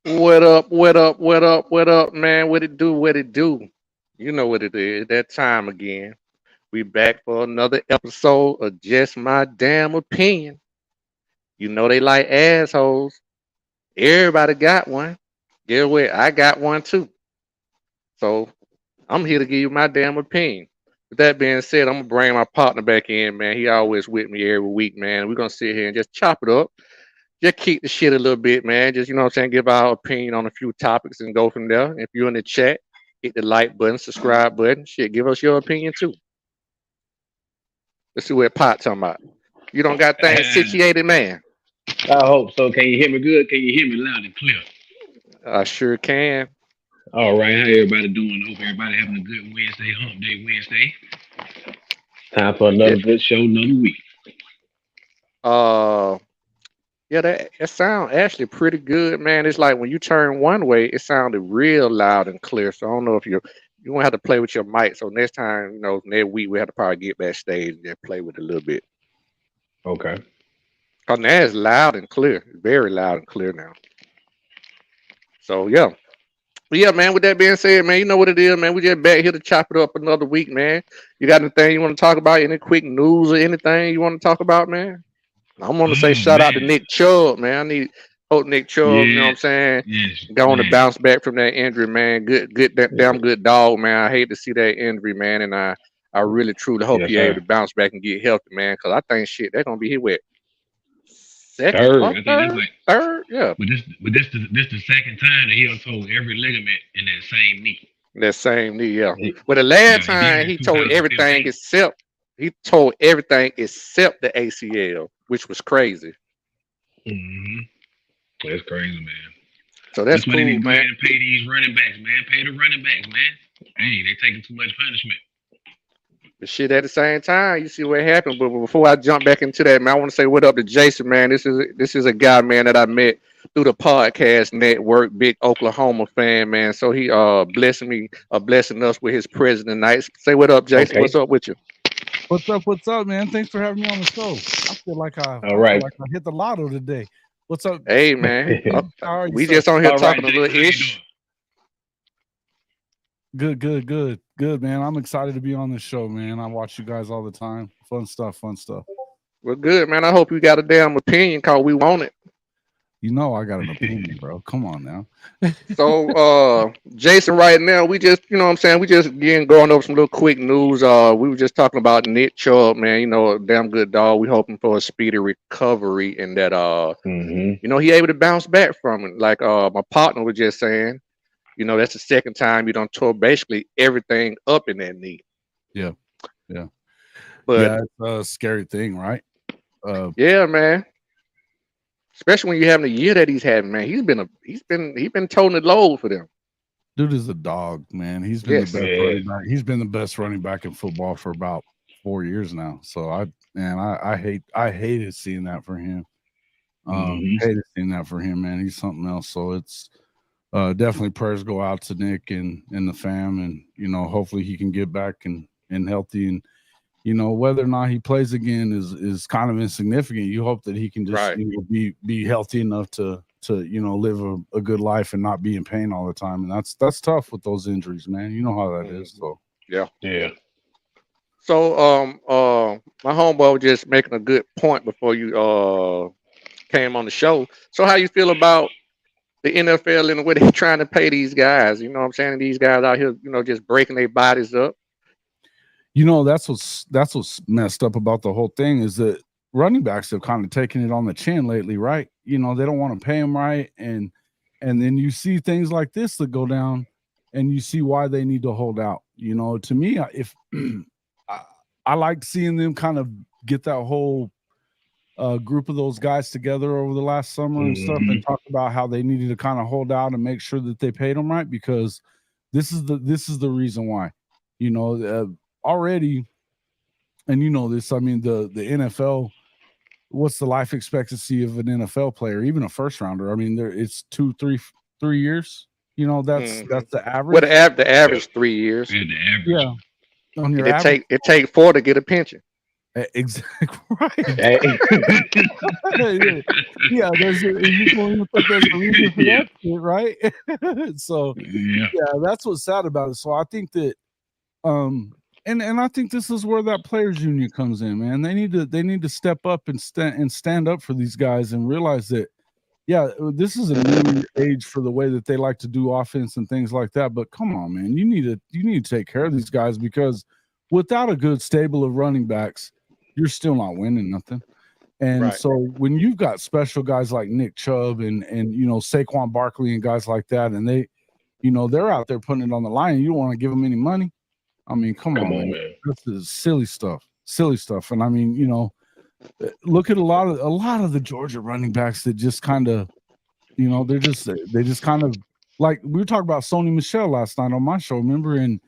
What up? What up? What up? What up, man? What it do? What it do? You know what it is. That time again. We back for another episode of Just My Damn Opinion. You know they like assholes. Everybody got one. Get what? I got one too. So I'm here to give you my damn opinion. With that being said, I'm gonna bring my partner back in, man. He always with me every week, man. We're gonna sit here and just chop it up. Just keep the shit a little bit, man. Just, you know what I'm saying, give our opinion on a few topics and go from there. If you're in the chat, hit the like button, subscribe button. Shit, give us your opinion too. Let's see what Pot talking about. You don't got things situated, man. I hope so. Can you hear me good? Can you hear me loud and clear? I sure can. All right, how everybody doing? Hope everybody having a good Wednesday, Hump Day Wednesday. Time for Yeah. another good show, another week. Uh yeah, that sound actually pretty good, man. It's like when you turn one way, it sounded real loud and clear. So I don't know if you won't have to play with your mic. So next time, next week we have to probably get backstage and play with it a little bit. Okay. Cause now it's loud and clear. Very loud and clear now. So yeah. But yeah, man, with that being said, man, you know what it is, man. We just back here to chop it up another week, man. You got anything you want to talk about? Any quick news or anything you want to talk about, man? I want to say Oh shout out to man. Nick Chubb, man. I need hope Nick Chubb, you know what Yeah, I'm saying, yes, going to man. bounce back from that injury, man. Good, damn good dog, man. I hate to see that injury, man, and I really truly hope Yes, he able sir. to bounce back and get healthy, man. Cause I think shit, they're gonna be here with second Third. or I think that's like third, yeah, but this the second time that he done told every ligament in that same knee. that same knee, yeah. He, But the yeah, last he did it time in he told everything 2015. except the ACL, which was crazy. Mm-hmm. That's crazy, man. So that's That's why they cool, need to go man. ahead and pay these running backs, man. Pay the running backs, man. Hey, they taking too much punishment. But shit, at the same time, you see what happened. But before I jump back into that, man, I want to say what up to Jason, man. This is a guy, man, that I met through the podcast network, big Oklahoma fan, man. So he blessing us with his president nights. Say what up, Jason. What's Okay. up with you? What's up? What's up, man? Thanks for having me on the show. All I feel right. like I hit the lotto today. What's up? Hey, man. How are you, We sir? just on here All right, talking a Jason, little how you ish. doing? Good, man. I'm excited to be on this show, man. I watch you guys all the time. Fun stuff, fun stuff. We're good, man. I hope you got a damn opinion, cause we want it. You know I got an opinion, bro. Come on now. So, Jason, right now, we just, you know what I'm saying, we just again going over some little quick news. We were just talking about Nick Chubb, man, a damn good dog. We hoping for a speedy recovery and that, Mm-hmm. he able to bounce back from it. Like, my partner was just saying, that's the second time you don't tore basically everything up in that knee. Yeah, yeah, But yeah. It's a scary thing, right? yeah, man, especially when you're having the year that he's having, man, he's been toting the load for them. Dude is a dog, man. He's been the Yes. best Yes. running back. He's been the best running back in football for about 4 years now. So I hated seeing that for him. Mm-hmm. Hated seeing that for him, man. He's something else. So it's definitely prayers go out to Nick and the fam, and hopefully he can get back and healthy. And whether or not he plays again is kind of insignificant. You hope that he can just Right. be healthy enough to live a good life and not be in pain all the time. And that's tough with those injuries, man. You know how that is. Mhm. So Yeah. Yeah. So, my homeboy was just making a good point before you came on the show. So, how you feel about the NFL and the way they're trying to pay these guys? You know what I'm saying? These guys out here, just breaking their bodies up. that's what's messed up about the whole thing is that running backs have kind of taken it on the chin lately, right? They don't want to pay them right, and then you see things like this that go down, and you see why they need to hold out. To me, if I, I like seeing them kind of get that whole group of those guys together over the last summer and stuff, Mm-hmm. and talk about how they needed to kind of hold out and make sure that they paid them right, because this is the reason why. Already, and this. I mean, the NFL. What's the life expectancy of an NFL player, even a first rounder? I mean, it's 3 years. That's Hmm. that's the Well, the, average. the Yep. average 3 years, And the average. Yeah, on and your it average. take it take four to get a pension. Exactly right. Hey. Yeah, you don't even think there's a reason for Yeah. that shit, right? So Yeah. yeah, that's what's sad about it. So I think that and I think this is where that players union comes in, man. They need to step up and stand up for these guys and realize that yeah, this is a new age for the way that they like to do offense and things like that. But come on, man, you need to take care of these guys because without a good stable of running backs, you're still not winning nothing. And Right. so when you've got special guys like Nick Chubb and Saquon Barkley and guys like that, and they're out there putting it on the line, and you don't want to give them any money. I mean, come Come on, on, man, man. this is silly stuff, silly stuff. And I mean, look at a lot of the Georgia running backs that just kind of they just kind of like we were talking about Sony Michelle last night on my show, remember? And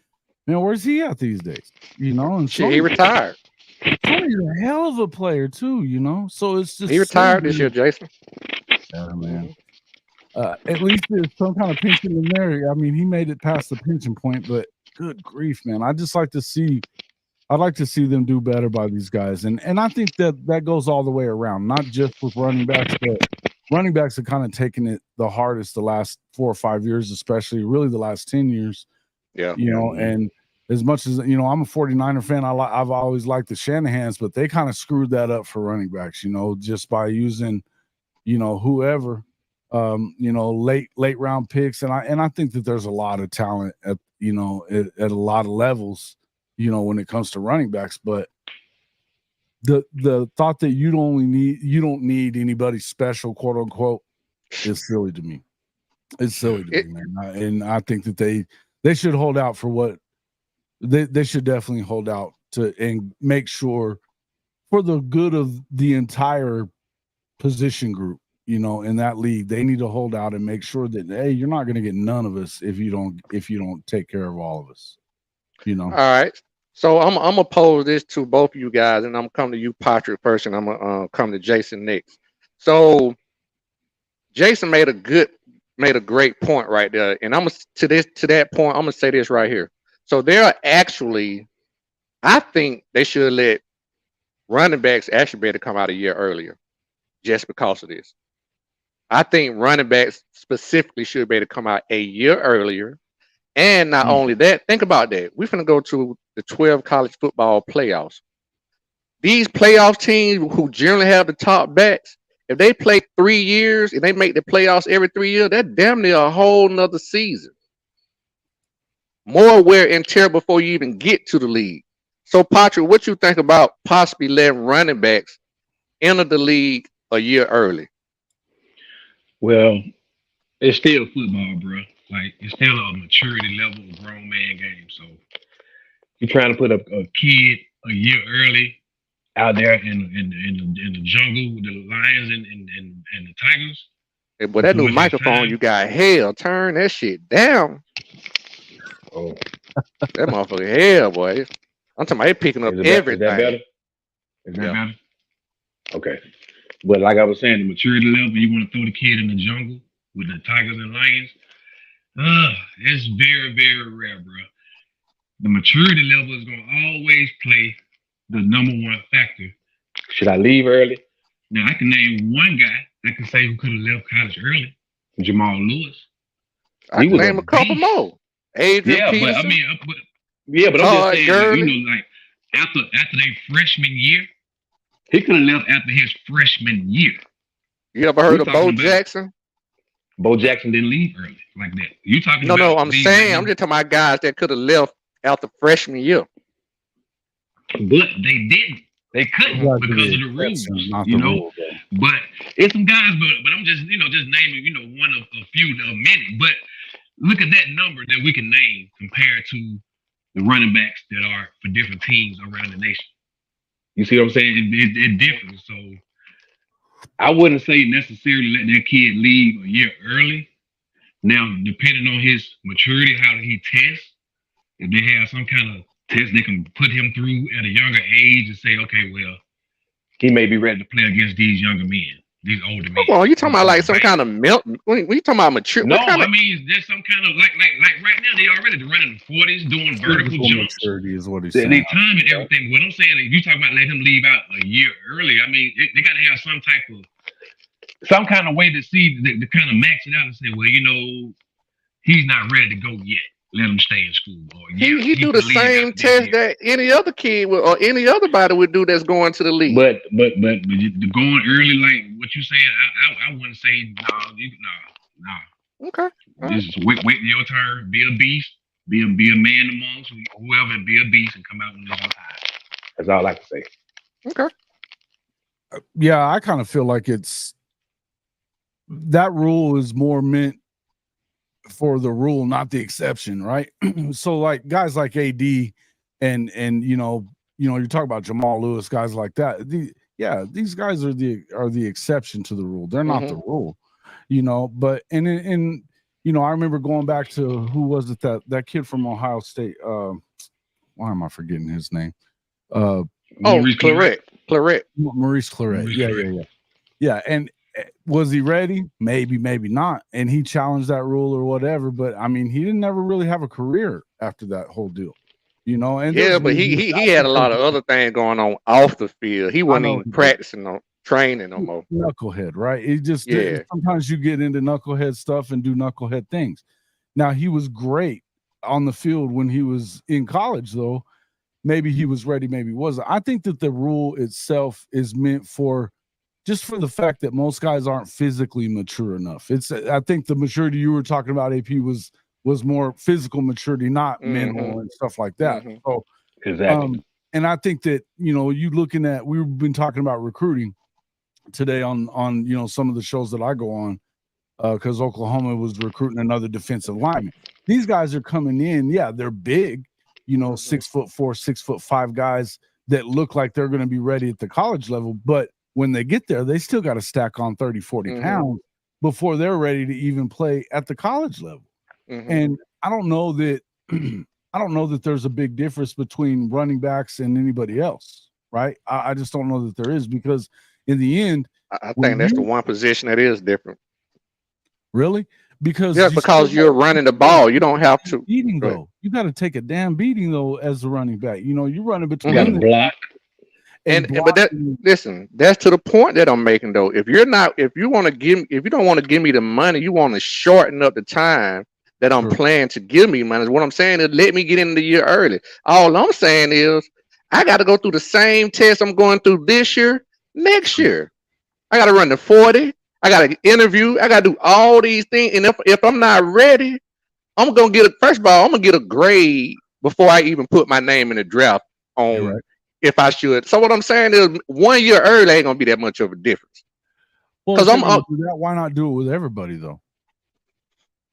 where's he at these days? And Shit, he retired. Sony's a hell of a player too, So it's He just silly retired to this year, me. Jason. Yeah, man. Mhm. At least there's some kind of pension in there. I mean, he made it past the pension point, but good grief, man. I'd like to see them do better by these guys. And I think that goes all the way around, not just with running backs, but running backs have kind of taken it the hardest the last 4 or 5 years, especially really the last 10 years, Yeah. and as much as, I'm a 49er fan, I've always liked the Shanahans, but they kind of screwed that up for running backs, just by using, whoever, late round picks. And I think that there's a lot of talent at a lot of levels, when it comes to running backs. But the thought that you don't need anybody special, quote unquote, is silly to me. It's silly to me, It, man. And I think that they should hold out for what they should definitely hold out to and make sure for the good of the entire position group, in that league, they need to hold out and make sure that, hey, you're not going to get none of us if you don't take care of all of us. all right. So I'm gonna pose this to both of you guys, and I'm gonna come to you, Patrick, first, and I'm gonna come to Jason next. So Jason made a great point right there, and to that point, I'm gonna say this right here. So there are actually, I think they should let running backs actually better come out a year earlier, just because of this. I think running backs specifically should be able to come out a year earlier. And not Mm. only that, think about that. We're going to go to the 12 college football playoffs. These playoff teams who generally have the top backs, if they play 3 years and they make the playoffs every 3 years, that's damn near a whole nother season. More wear and tear before you even get to the league. So, Patrick, what you think about possibly letting running backs enter the league a year early? Well, it's still football, bro. Like it's still a maturity level of grown man game. So you're trying to put a kid a year early out there in the jungle with the lions and the tigers Hey, boy, that new before it's his microphone you time. got, hell, turn that shit down. Oh, That motherfucker, hell, boy. I'm talking about it picking up is that better? everything. Is that Yeah. better? Okay. But like I was saying, the maturity level, you want to throw the kid in the jungle with the tigers and lions. It's very, very rare, bro. The maturity level is gonna always play the number one factor. Should I leave early? Now I can name one guy I can say who could have left college early. Jamal Lewis. I He can was a name a couple beast. more. Adrian Yeah, but I Peterson, mean, but I'm just Todd saying, like Gurley. like after their freshman year, he could have left after his freshman year. You ever We heard of talking Bo about Jackson? Bo Jackson didn't leave early like that. You talking No, about no, I'm these like saying, I'm just talking about guys that could have left after freshman year. but they didn't. They You couldn't Mhm. gotta be because the of the exception, rules, not you the know. rule, bro. But it's some guys, but I'm just just naming one of a few of many. But look at that number that we can name compared to the running backs that are for different teams around the nation. You see what I'm saying? It differs. So I wouldn't say necessarily let that kid leave a year early. Now, depending on his maturity, how he tests, if they have some kind of test they can put him through at a younger age and say, okay, well, he may be ready to play against these younger men. these older men. Come on, you talking about like some Right. kind of melt? When you talking about mature? No, What kind I of? mean there's some kind of like right now they already running the 40s, doing vertical Physical jumps. maturity is what he's They saying. time and everything. What I'm saying is, you talking about let him leave out a year early. I mean, they got to have some kind of way to see to kind of max it out and say, well, he's not ready to go yet. Let him stay in school. Or He do the can leave same after this test year. that any other kid would, or any other body would do that's going to the league. But going early like what you saying, I wouldn't say no. Okay. All right. Just wait your turn. Be a beast. Be a man amongst whoever, and be a beast and come out when it's your time. That's all I can say. Okay. Yeah, I kind of feel like that rule is more meant for the rule, not the exception, right? So like guys like AD and you're talking about Jamal Lewis, guys like that. These guys are the exception to the rule. They're not the rule, but and I remember going back to who was it that kid from Ohio State? Why am I forgetting his name? Maurice Claret. Maurice Claret. Yeah. And was he ready? Maybe not. And he challenged that rule or whatever. But I mean, he didn't ever really have a career after that whole deal, And Yeah, but he had a lot of other things going on off the field. He wasn't even practicing or training no more. Knucklehead, right? It just sometimes you get into knucklehead stuff and do knucklehead things. Now he was great on the field when he was in college, though. Maybe he was ready, maybe he wasn't. I think that the rule itself is meant for just for the fact that most guys aren't physically mature enough. I think the maturity you were talking about, AP, was more physical maturity, not mental and stuff like that. So exactly. And I think that we've been talking about recruiting today on some of the shows that I go on, because Oklahoma was recruiting another defensive lineman. These guys are coming in, they're big, 6'4", 6'5" guys that look like they're going to be ready at the college level, but when they get there, they still got to stack on 30, 40 pounds before they're ready to even play at the college level. And I don't know that there's a big difference between running backs and anybody else, right? I just don't know that there is, because in the end, I think that's the one position that is different. Really? Because you're running the ball, you don't have to beating though. You got to take a damn beating though as a running back. You're running between the block. Listen, that's to the point that I'm making though. If you don't want to give me the money, you want to shorten up the time that I'm planning to give me money. What I'm saying is let me get in the year early. All I'm saying is I got to go through the same test I'm going through this year, next year. I got to run the 40. I got to interview. I got to do all these things. And if I'm not ready, I'm going to first of all, I'm going to get a grade before I even put my name in the draft on if I should. So what I'm saying is 1 year early ain't going to be that much of a difference. Well, why not do it with everybody though?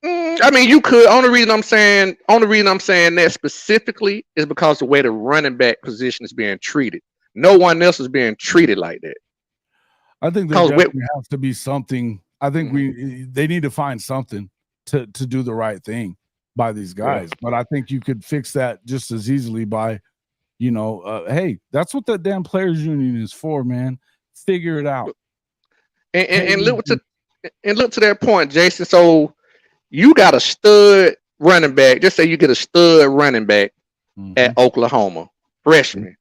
I mean, you could. Only reason I'm saying that specifically is because the way the running back position is being treated. No one else is being treated like that. I think there definitely has to be something. I think they need to find something to do the right thing by these guys. Yeah. But I think you could fix that just as easily by, hey, that's what that damn players union is for, man. Figure it out. And look to that point, Jason. So you got a stud running back. Just say you get a stud running back at Oklahoma, freshman.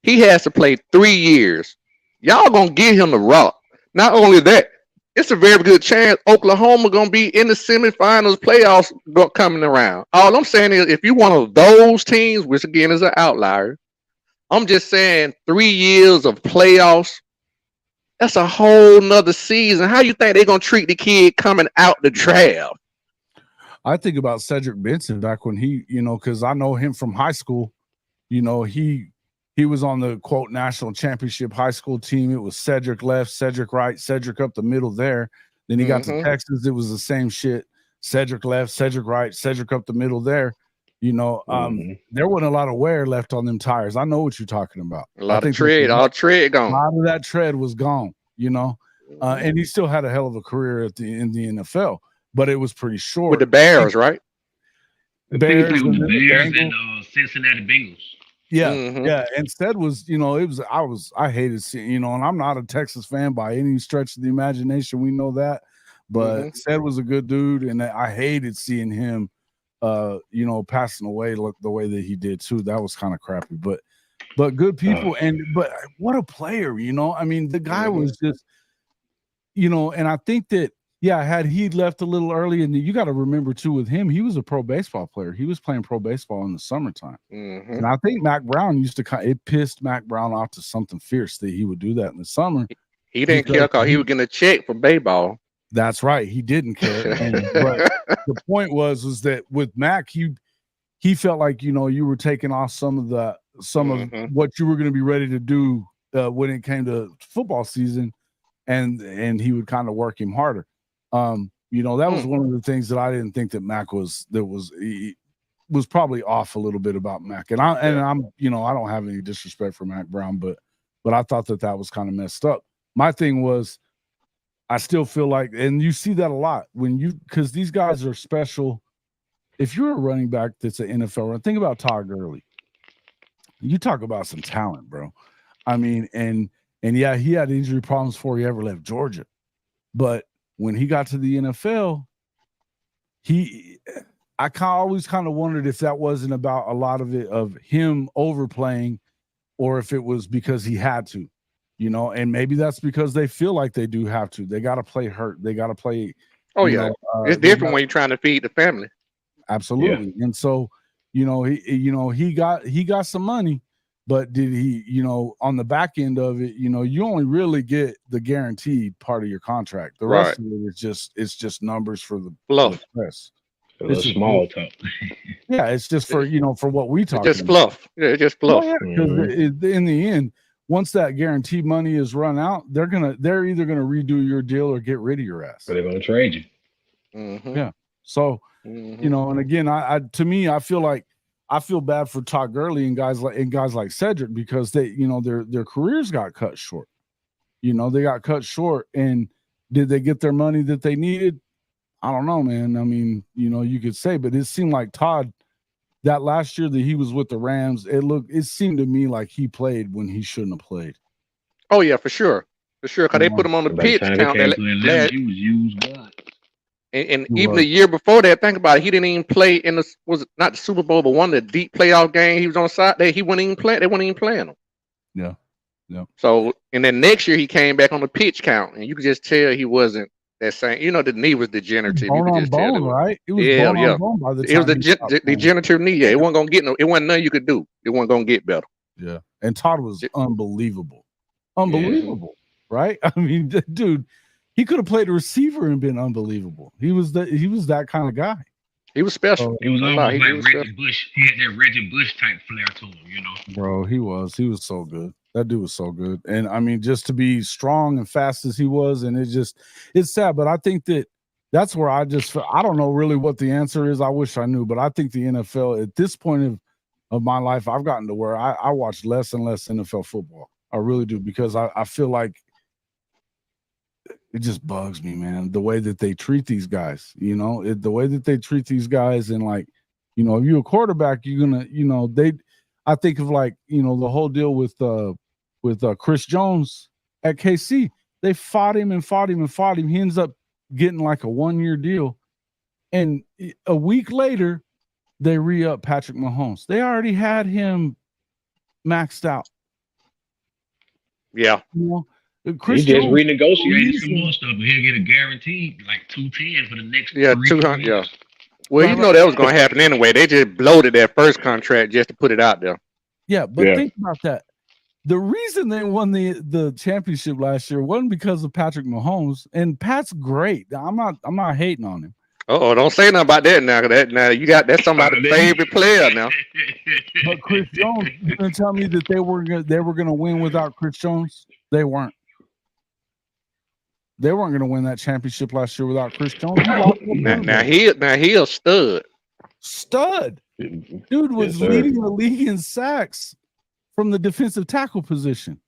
He has to play 3 years. Y'all gonna give him the rock. Not only that, it's a very good chance Oklahoma gonna be in the semifinals, playoffs coming around. All I'm saying is, if you one of those teams, which again is an outlier, I'm just saying 3 years of playoffs. That's a whole nother season. How you think they're gonna treat the kid coming out the draft? I think about Cedric Benson back when he, because I know him from high school. He was on the quote national championship high school team. It was Cedric left, Cedric right, Cedric up the middle there. Then he got to Texas. It was the same shit. Cedric left, Cedric right, Cedric up the middle there. There wasn't a lot of wear left on them tires. I know what you're talking about. A lot of tread, all tread gone. A lot of that tread was gone, and he still had a hell of a career in the NFL, but it was pretty short. With the Bears, right? Bears and Cincinnati Bengals. Yeah, Mm-hmm. yeah. And Stead was, I hated seeing, and I'm not a Texas fan by any stretch of the imagination. We know that, Mm-hmm. but Stead was a good dude, and I hated seeing him, passing away the way that he did too. That was kind of crappy, but good people, but what a player, I mean, the guy Mm-hmm. was just, and I think that. Yeah, had he left a little early, and you got to remember too, with him, he was a pro baseball player. He was playing pro baseball in the summertime. Mm-hmm. And I think Mac Brown it pissed Mac Brown off to something fierce that he would do that in the summer. He didn't care because he was getting a check for baseball. That's right. He didn't care. But the point was that with Mac, he felt like, you were taking off some of what you were going to be ready to do when it came to football season, and he would kind of work him harder. That was one of the things that I didn't think that Mac was probably off a little bit about Mac. And I'm I don't have any disrespect for Mac Brown, but I thought that was kind of messed up. My thing was, I still feel like, and you see that a lot because these guys are special. If you're a running back that's an NFL run, think about Todd Gurley. You talk about some talent, bro. I mean, and yeah, he had injury problems before he ever left Georgia, but when he got to the NFL, I always kind of wondered if that wasn't about a lot of it of him overplaying, or if it was because he had to, and maybe that's because they feel like they do have to. They got to play hurt. They got to play. Oh yeah, it's different when you're trying to feed the family. Absolutely, and so he got some money. But did he, on the back end of it, you only really get the guaranteed part of your contract. The rest of it is just numbers for the press. It's just small talk. Yeah, it's just for for what we talk. Just fluff. Yeah, it's just fluff. Oh, yeah, in the end, once that guaranteed money is run out, they're either gonna redo your deal or get rid of your ass. But they're gonna trade you. Mm-hmm. Yeah. So and again, I feel bad for Todd Gurley and guys like Cedric, because they, their careers got cut short. They got cut short, and did they get their money that they needed? I don't know, man. I mean, you could say, but it seemed like Todd, that last year that he was with the Rams, it seemed to me like he played when he shouldn't have played. Oh yeah, for sure, because they put him on the pitch count. He was used God. And even the year before that, think about it, he didn't even play in was it not the Super Bowl, but one of the deep playoff games. He was on the side there. He wouldn't even play. They wouldn't even playing him. Yeah, yeah. So, and then next year he came back on the pitch count, and you could just tell he wasn't that same. The knee was degenerative. You could just tell. Right? It was bone by the time it was the degenerative knee. Yeah, it wasn't gonna get no. It wasn't nothing you could do. It wasn't gonna get better. Yeah, and Todd was unbelievable, right? I mean, dude. He could have played a receiver and been unbelievable. He was that kind of guy. He was special. He was almost like Reggie Bush. He had that Reggie Bush type flair to him, Bro, he was so good. That dude was so good. And I mean, just to be strong and fast as he was, and it's sad, but I think that's where I don't know really what the answer is. I wish I knew, but I think the NFL at this point of my life, I've gotten to where I watch less and less NFL football. I really do, because I feel like it just bugs me, man, the way that they treat these guys, the way that they treat these guys. And like, if you're a quarterback, you're gonna, I think of like, the whole deal with Chris Jones at KC. They fought him. He ends up getting like a 1-year deal. And a week later, they re-up Patrick Mahomes. They already had him maxed out. Yeah. Chris he just Jones, renegotiated some more stuff, but he'll get a guaranteed like 210 for the next 200. Yeah. Well, that was going to happen anyway. They just bloated that first contract just to put it out there. Yeah, but think about that. The reason they won the championship last year wasn't because of Patrick Mahomes, and Pat's great. I'm not hating on him. Oh, don't say nothing about that now. That's somebody's favorite player now. But Chris Jones, you're gonna tell me that they were gonna win without Chris Jones? They weren't. They weren't going to win that championship last year without Chris Jones. Now he a stud. Stud. Dude was leading the league in sacks from the defensive tackle position.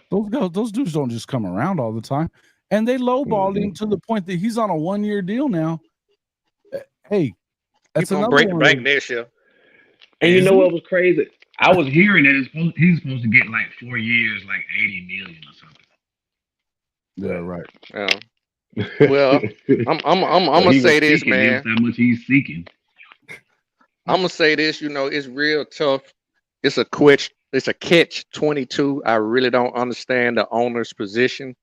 Those dudes don't just come around all the time. And they lowballed him to the point that he's on a 1-year deal now. Hey, that's another break the bank next year. And you Is know he? what was crazy? I was hearing that he's supposed to get like 4 years, like 80 million or Yeah, right. Yeah. Well, something. I'm So gonna he was say this, seeking. It was man. how much he's seeking. I'm gonna say this. It's real tough. It's a quitch. It's a catch 22. I really don't understand the owner's position.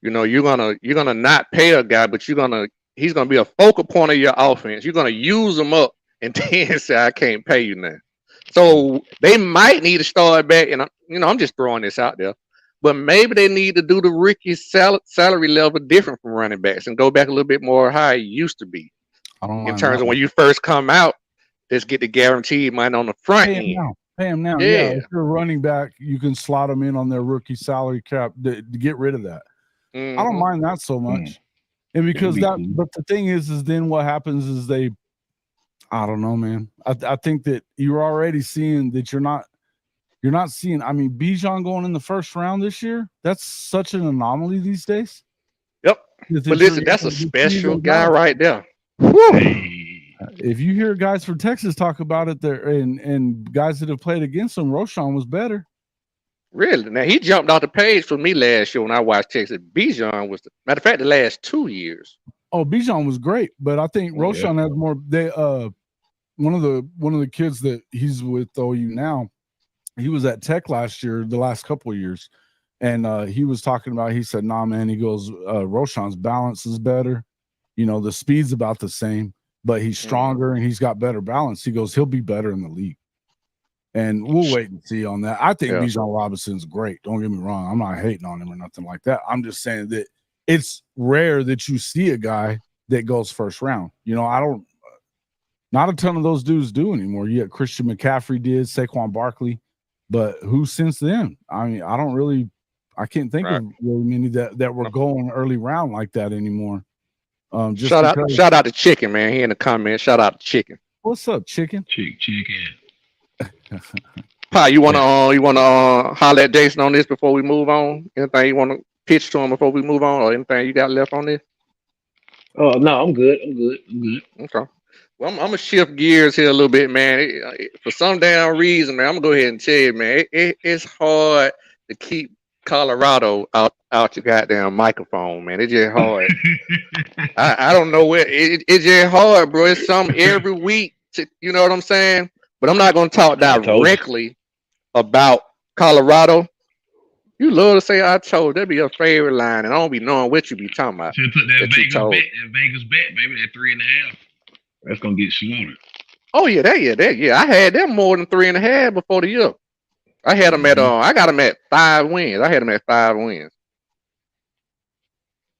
You're gonna not pay a guy, but he's gonna be a focal point of your offense. You're gonna use him up, and then say I can't pay you now. So they might need to start back, and I'm just throwing this out there, but maybe they need to do the rookie salary level different from running backs and go back a little bit more how it used to be I don't in mind terms that of one. when you first come out. Let's get the guaranteed money on the front Pay him end. now. Pay him now. Yeah, Yeah. if you're a running back, you can slot them in on their rookie salary cap to get rid of that. I don't Hmm. mind that so much. And That'd because be cool. but the thing is then what happens is I don't know, man. I think that you're already seeing that you're not seeing. I mean, Bijan going in the first round this year, that's such an anomaly these days. Yep. But That listen, that's a special guy right there. Whew. Hey, If you hear guys from Texas talk about it, there and guys that have played against him, Roshan was better. Really? Now he jumped off the page for me last year when I watched Texas. Bijan was the matter of fact the last 2 years. Oh, Bijan was great, but I think yeah. Roshan has more. They one of the kids that he's with OU now, he was at Tech last year, the last couple of years, and he was talking about. He said, "Nah, man." He goes, "Roshan's balance is better. The speed's about the same, but he's stronger and he's got better balance." He goes, "He'll be better in the league." And we'll wait and see on that. I think Yeah. Bijan Robinson's great. Don't get me wrong. I'm not hating on him or nothing like that. I'm just saying that it's rare that you see a guy that goes first round. Not a ton of those dudes do anymore. Yeah, Christian McCaffrey did, Saquon Barkley, but who since then? I mean, I can't think Right. of really many that were going early round like that anymore. Just Shout because. out to Chicken, man. He in the comments. Shout out to Chicken. What's up, chicken? Chicken. Pa, you wanna holler at Jason on this before we move on? Anything you wanna pitch to him before we move on, or anything you got left on this? Oh no, I'm good. I'm good. I'm good. Okay. Well, I'm gonna shift gears here a little bit, man. For some damn reason, man, I'm gonna go ahead and tell you, man, it's hard to keep Colorado out your goddamn microphone, man. It's just hard. I don't know where it's just hard, bro. It's something every week. You know what I'm saying? But I'm not gonna talk I told you. directly about Colorado. You love to say I told. That'd be your favorite line, and I don't be knowing what you be talking about. Should took that That you Vegas told. bet. That Vegas bet, baby. That 3.5. That's gonna get slaughtered. Oh yeah, yeah. I had them more than 3.5 before the year. I had them at I got them at 5 wins. I had them at 5 wins.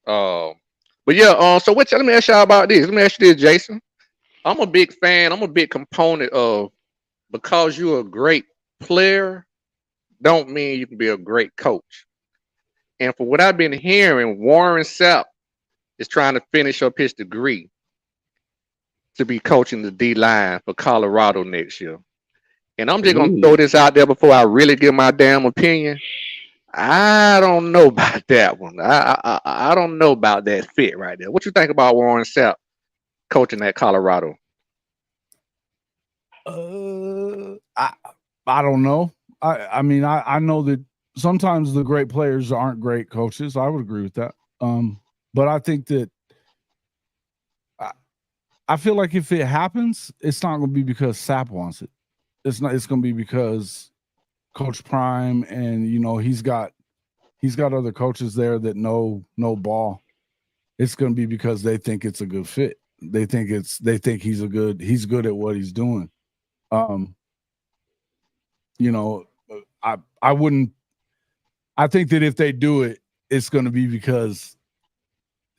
But yeah, so let me ask y'all about this. Let me ask you this, Jason. I'm a big fan. I'm a big component of because you're a great player, don't mean you can be a great coach. And for what I've been hearing, Warren Sapp is trying to finish up his degree to be coaching the D line for Colorado next year. And I'm just gonna throw this out there before I really give my damn opinion. I don't know about that one. I don't know about that fit right there. What you think about Warren Sapp coaching at Colorado? I don't know. I mean I know that sometimes the great players aren't great coaches. I would agree with that. But I think that I feel like if it happens, it's not going to be because Sapp wants it. It's not. It's going to be because Coach Prime and he's got other coaches there that know ball. It's going to be because they think it's a good fit. They think he's good at what he's doing. I wouldn't. I think that if they do it, it's going to be because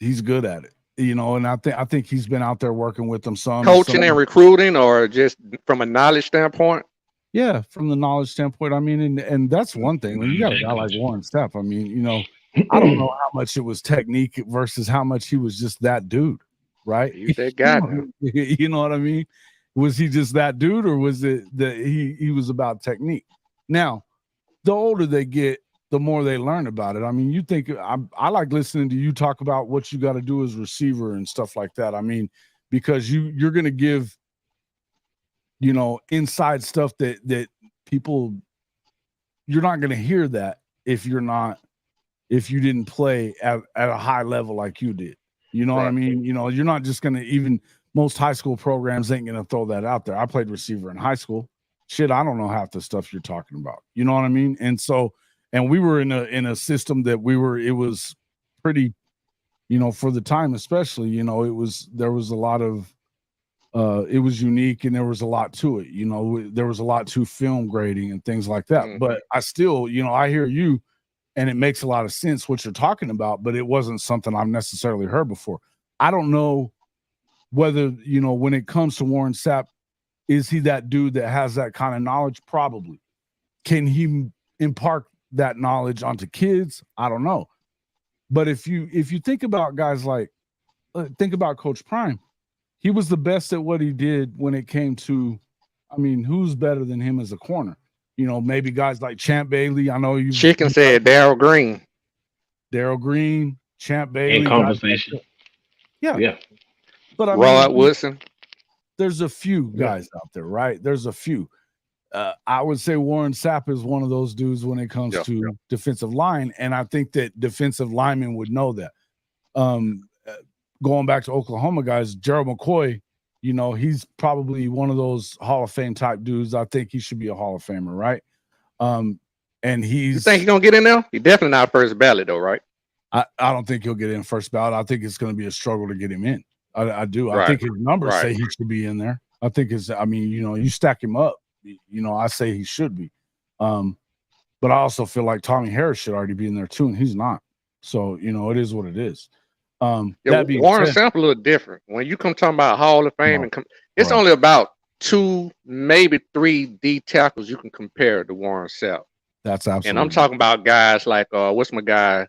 he's good at it. And I think he's been out there working with them some coaching and recruiting, or just from a knowledge standpoint. Yeah, from the knowledge standpoint. I mean, and that's one thing. When you got a guy like Warren Sapp, I mean, I don't know how much it was technique versus how much he was just that dude, right? He's that guy. You know what I mean? Was he just that dude, or was it that he was about technique? Now, the older they get, the more they learn about it. I mean, you think I like listening to you talk about what you got to do as receiver and stuff like that. I mean, because you're going to give inside stuff that people, you're not going to hear that if you didn't play at a high level like you did. You know what I mean? You're not just going to, even most high school programs ain't going to throw that out there. I played receiver in high school. Shit, I don't know half the stuff you're talking about. You know what I mean? And so, and we were in a system that it was pretty, for the time especially, there was a lot of, it was unique and there was a lot to it. There was a lot to film grading and things like that. Mhm. But I still, I hear you and it makes a lot of sense what you're talking about, but it wasn't something I've necessarily heard before. I don't know whether, when it comes to Warren Sapp, is he that dude that has that kind of knowledge? Probably. Can he impart that knowledge onto kids? I don't know. But if you think about guys like, think about Coach Prime, he was the best at what he did when it came to, I mean, who's better than him as a corner? Maybe guys like Champ Bailey. I know you. Chicken said Darryl Green. Darryl Green, Champ Bailey. In conversation. Like yeah. But I Rod Woodson. There's a few guys out there, right? There's a few. I would say Warren Sapp is one of those dudes when it comes to defensive line, and I think that defensive linemen would know that. Going back to Oklahoma guys, Gerald McCoy, he's probably one of those Hall of Fame type dudes. I think he should be a Hall of Famer, right? And you think he's gonna get in there? He's definitely not first ballot though, right? I don't think he'll get in first ballot. I think it's going to be a struggle to get him in. I do. Right. I think his numbers say he should be in there. I think you stack him up. I say he should be. But I also feel like Tommy Harris should already be in there too, and he's not. So it is what it is. Warren Sapp a little different. When you come talking about Hall of Fame, it's only about 2, maybe 3 D tackles you can compare to Warren Sapp. That's absolutely. And I'm talking about guys like what's my guy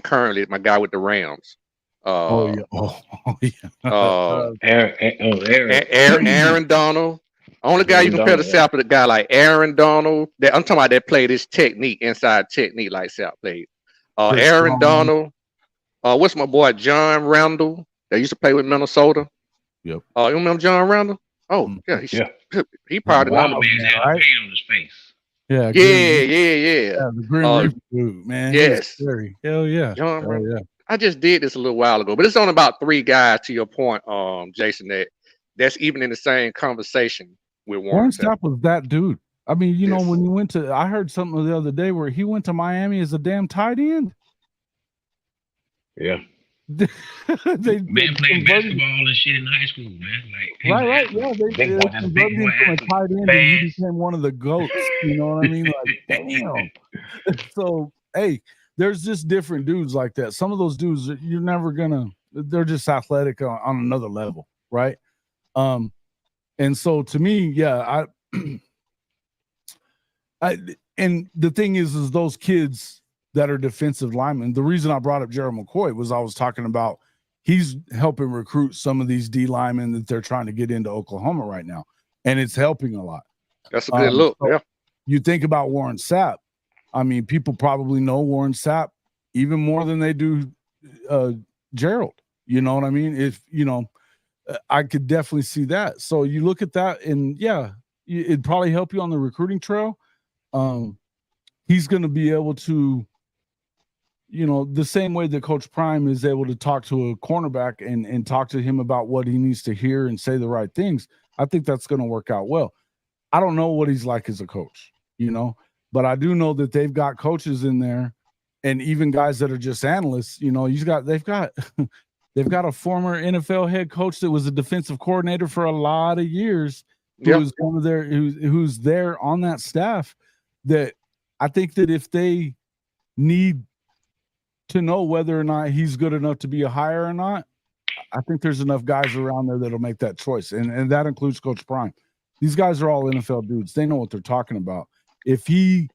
currently my guy with the Rams. Aaron Donald. Only guy you compare to Sapp is a guy like Aaron Donald. I'm talking about that played his technique, inside technique like Sapp played. Aaron Donald. What's my boy John Randall that used to play with Minnesota? Yep. You remember John Randall? Oh yeah, he probably one of the man had paint on his face. Yeah. The Grim Reaper dude, man. Yes. Scary. Hell yeah. John Randall. Yeah. I just did this a little while ago, but it's only about 3 guys to your point, Jason, that's even in the same conversation with Warren Sapp was that dude. I mean, when you went to, I heard something the other day where he went to Miami as a damn tight end. Yeah. they playing basketball and shit in high school, man. Like right. Yeah, they converted him from a tight end and he became one of the GOATs. You know what I mean? Like, damn. So, hey, there's just different dudes like that. Some of those dudes, you're never gonna. They're just athletic on another level, right? And so to me, and the thing is those kids that are defensive linemen. The reason I brought up Gerald McCoy was I was talking about he's helping recruit some of these D linemen that they're trying to get into Oklahoma right now, and it's helping a lot. That's a good look. So you think about Warren Sapp. I mean, people probably know Warren Sapp even more than they do Gerald. You know what I mean? If I could definitely see that. So you look at that, and it'd probably help you on the recruiting trail. He's going to be able to. The same way that Coach Prime is able to talk to a cornerback and talk to him about what he needs to hear and say the right things, I think that's going to work out well. I don't know what he's like as a coach, but I do know that they've got coaches in there and even guys that are just analysts, they've got a former NFL head coach that was a defensive coordinator for a lot of years, who's one of their who's there on that staff, that I think that if they need to know whether or not he's good enough to be a hire or not, I think there's enough guys around there that'll make that choice. And that includes Coach Prime. These guys are all NFL dudes. They know what they're talking about. If he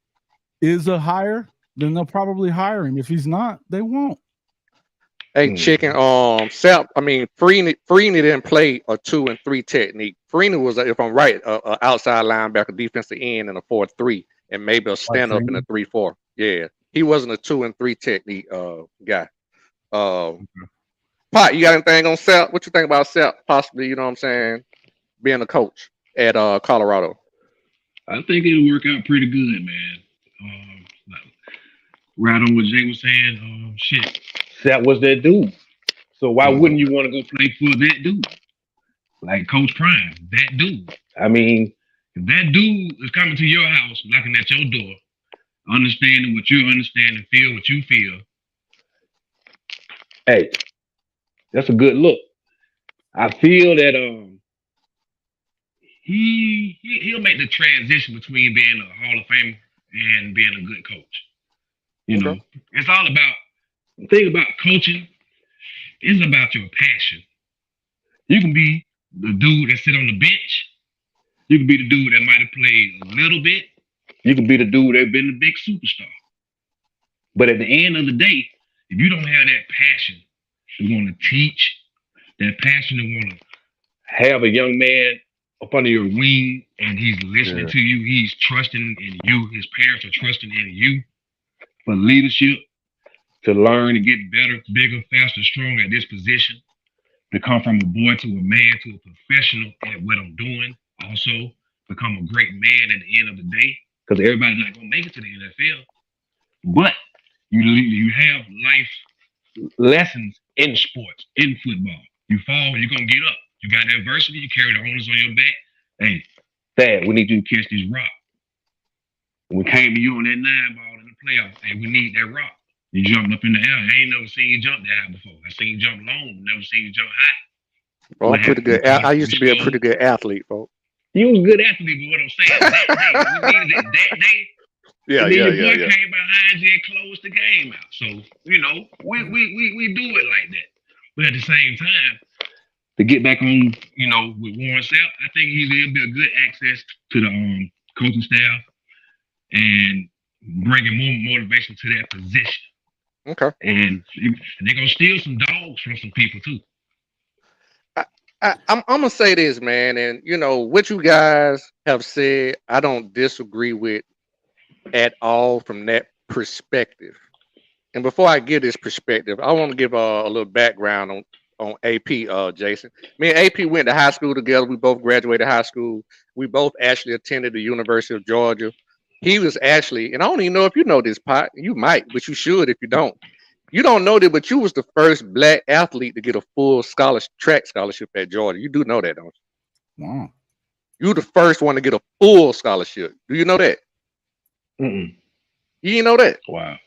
is a hire, then they'll probably hire him. If he's not, they won't. Hey, Chicken, Sapp, Freeney didn't play a 2 and 3 technique. Freeney was, if I'm right, a outside linebacker, defensive end in a 4-3, and maybe a stand up in a 3-4. Yeah. He wasn't a 2 and 3 technique guy. Pot, you got anything on Sapp? What you think about Sapp possibly, being a coach? at Colorado? I think it'll work out pretty good, man. Like, right on what Jay was saying. Shit, that was that dude. So why wouldn't you want to go play for that dude? Like Coach Prime, that dude. I mean, if that dude is coming to your house, knocking at your door, understanding what you understand and feel what you feel, hey, that's a good look. I feel that he'll make the transition between being a Hall of Famer and being a good coach. You know, it's all about the thing about coaching. It's about your passion. You can be the dude that sit on the bench. You can be the dude that might have played a little bit. You can be the dude that been the big superstar. But at the end of the day, if you don't have that passion to want to teach, that passion to want to have a young man up under your wing and he's listening to you, he's trusting in you, his parents are trusting in you for leadership, to learn and get better, bigger, faster, stronger at this position, to come from a boy to a man to a professional at what I'm doing, also become a great man at the end of the day, because everybody's not going to make it to the NFL. But you have life lessons in sports, in football. You fall, you're going to get up. You got adversity, you carry the owners on your back. Hey, Thad, we need you to catch this rock. When we came to you on that 9-ball in the playoffs, hey, we need that rock. You jumped up in the air. I ain't never seen you jump that high before. I seen you jump low, never seen you jump high. Well, I'm pretty good. I used to be a pretty good athlete, folks. You was a good athlete, but what I'm saying, that day, we needed it that day. Yeah. Your boy came behind you and closed the game out. So, you know, we do it like that. But at the same time, to get back on, you know, with Warren Sapp, I think he'll be a good access to the coaching staff and bringing more motivation to that position. Okay. And they're going to steal some dogs from some people, too. I'm gonna say this, man, and you know what you guys have said, I don't disagree with at all from that perspective. And before I give this perspective, I want to give a little background on AP, Jason. Me and AP went to high school together. We both graduated high school. We both actually attended the University of Georgia. He was actually, and I don't even know if you know this, Pot. You might, but you should if you don't. You don't know that, but you was the first black athlete to get a full track scholarship at Georgia. You do know that, don't you? Wow. You the first one to get a full scholarship. Do you know that? Mm-mm. You didn't know that? Wow.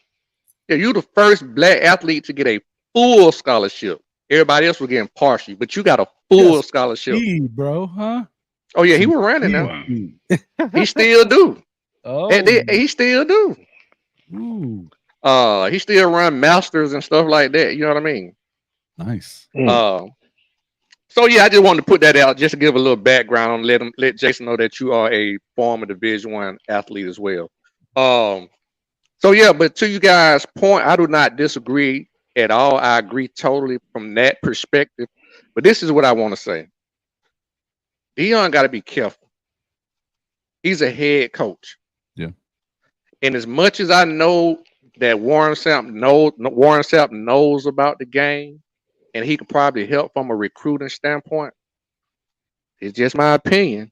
Yeah, you the first black athlete to get a full scholarship. Everybody else was getting partial, but you got a full scholarship. Speed, bro, huh? Oh yeah, he was running now. Wow. He still do. Oh, He still do. Ooh, He still run masters and stuff like that. You know what I mean? nice. So yeah, I just wanted to put that out just to give a little background and let Jason know that you are a former Division I athlete as well. So yeah, but to you guys' point, I do not disagree at all. I agree totally from that perspective. But this is what I want to say. Deion got to be careful. He's a head coach. Yeah. And as much as I know that Warren Sapp knows about the game, and he could probably help from a recruiting standpoint, it's just my opinion.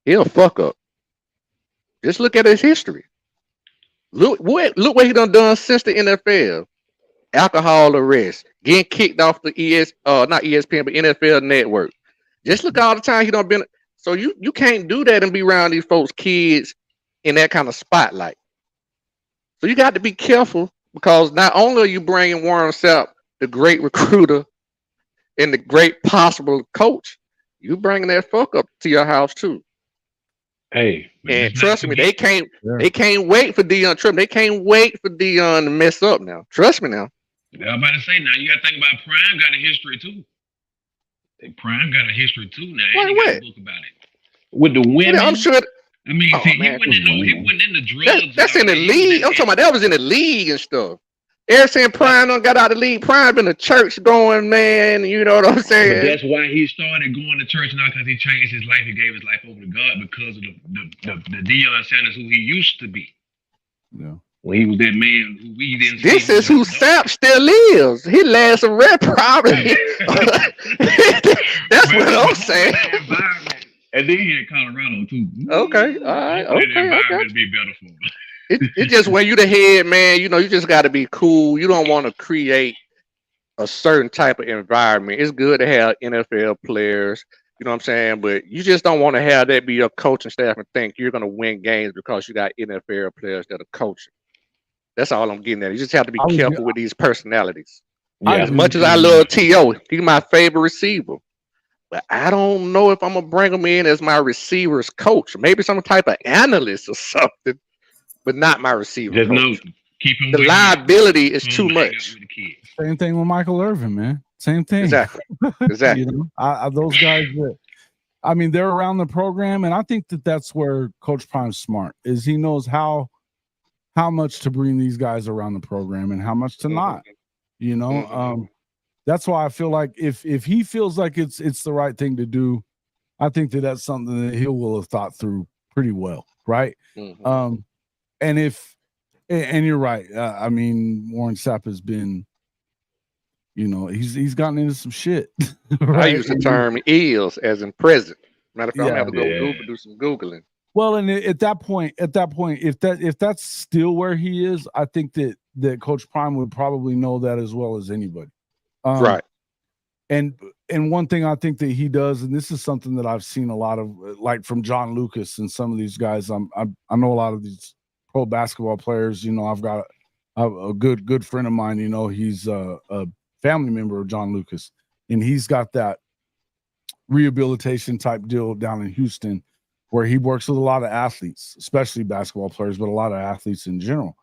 He'll fuck up. Just look at his history. Look what he done since the NFL. Alcohol arrest, getting kicked off the not ESPN, but NFL Network. Just look at all the time he done been. So you can't do that and be around these folks' kids in that kind of spotlight. So you got to be careful, because not only are you bringing Warren Sapp, the great recruiter and the great possible coach, you bringing that fuck up to your house too. Hey, and trust me, they can't wait for Deion Trump. They can't wait for Deion to mess up now. Trust me now. I'm about to say now, you got to think about Prime got a history too. Prime got a history too now. And he got a book about it. With the women, I'm sure. I mean, he wasn't in the drugs. That's in the league. I'm talking about that was in the league and stuff. Ever since Prime done got out of the league, Prime been to church going, man. You know what I'm saying? But that's why he started going to church now, because he changed his life. He gave his life over to God because of the Deion Sanders who he used to be. Yeah. When he was that man who we didn't see. This is who Sapp still is. He last a rep probably. That's what I'm saying. And then he in Colorado too. Okay, all right, Hopefully the okay, okay. environment be better for him. It just when you the head man, you know, you just got to be cool. You don't want to create a certain type of environment. It's good to have NFL players, you know what I'm saying, but you just don't want to have that be your coaching staff and think you're gonna win games because you got NFL players that are coaching. That's all I'm getting at. You just have to be I would, careful with these personalities. I As Yeah. agree much with as I you. love T.O., he's my favorite receiver. But I don't know if I'm gonna bring him in as my receivers coach. Maybe some type of analyst or something, but not my receiver Just know, coach. keep him The where he liability is home too hang out much. with the kids. Same thing with Michael Irvin, man. Same thing. Exactly. You Exactly. know, those guys that I mean, they're around the program, and I think that that's where Coach Prime's smart is. He knows how much to bring these guys around the program and how much to hmm not. You know, hmm that's why I feel like if he feels like it's the right thing to do, I think that that's something that he will have thought through pretty well, right? hmm Um, and and you're right. I mean, Warren Sapp has been, you know, he's gotten into some shit, I right? use the term "is" as in present. Matter of fact, I'm gonna Yeah. have to go Yeah. do some googling. Well, and at that point, if that's still where he is, I think that Coach Prime would probably know that as well as anybody. Um, Right. and one thing I think that he does, and this is something that I've seen a lot of, like from John Lucas and some of these guys. I know a lot of these pro basketball players. You know, I've got a good friend of mine. You know, he's a family member of John Lucas, and he's got that rehabilitation type deal down in Houston where he works with a lot of athletes, especially basketball players, but a lot of athletes in general.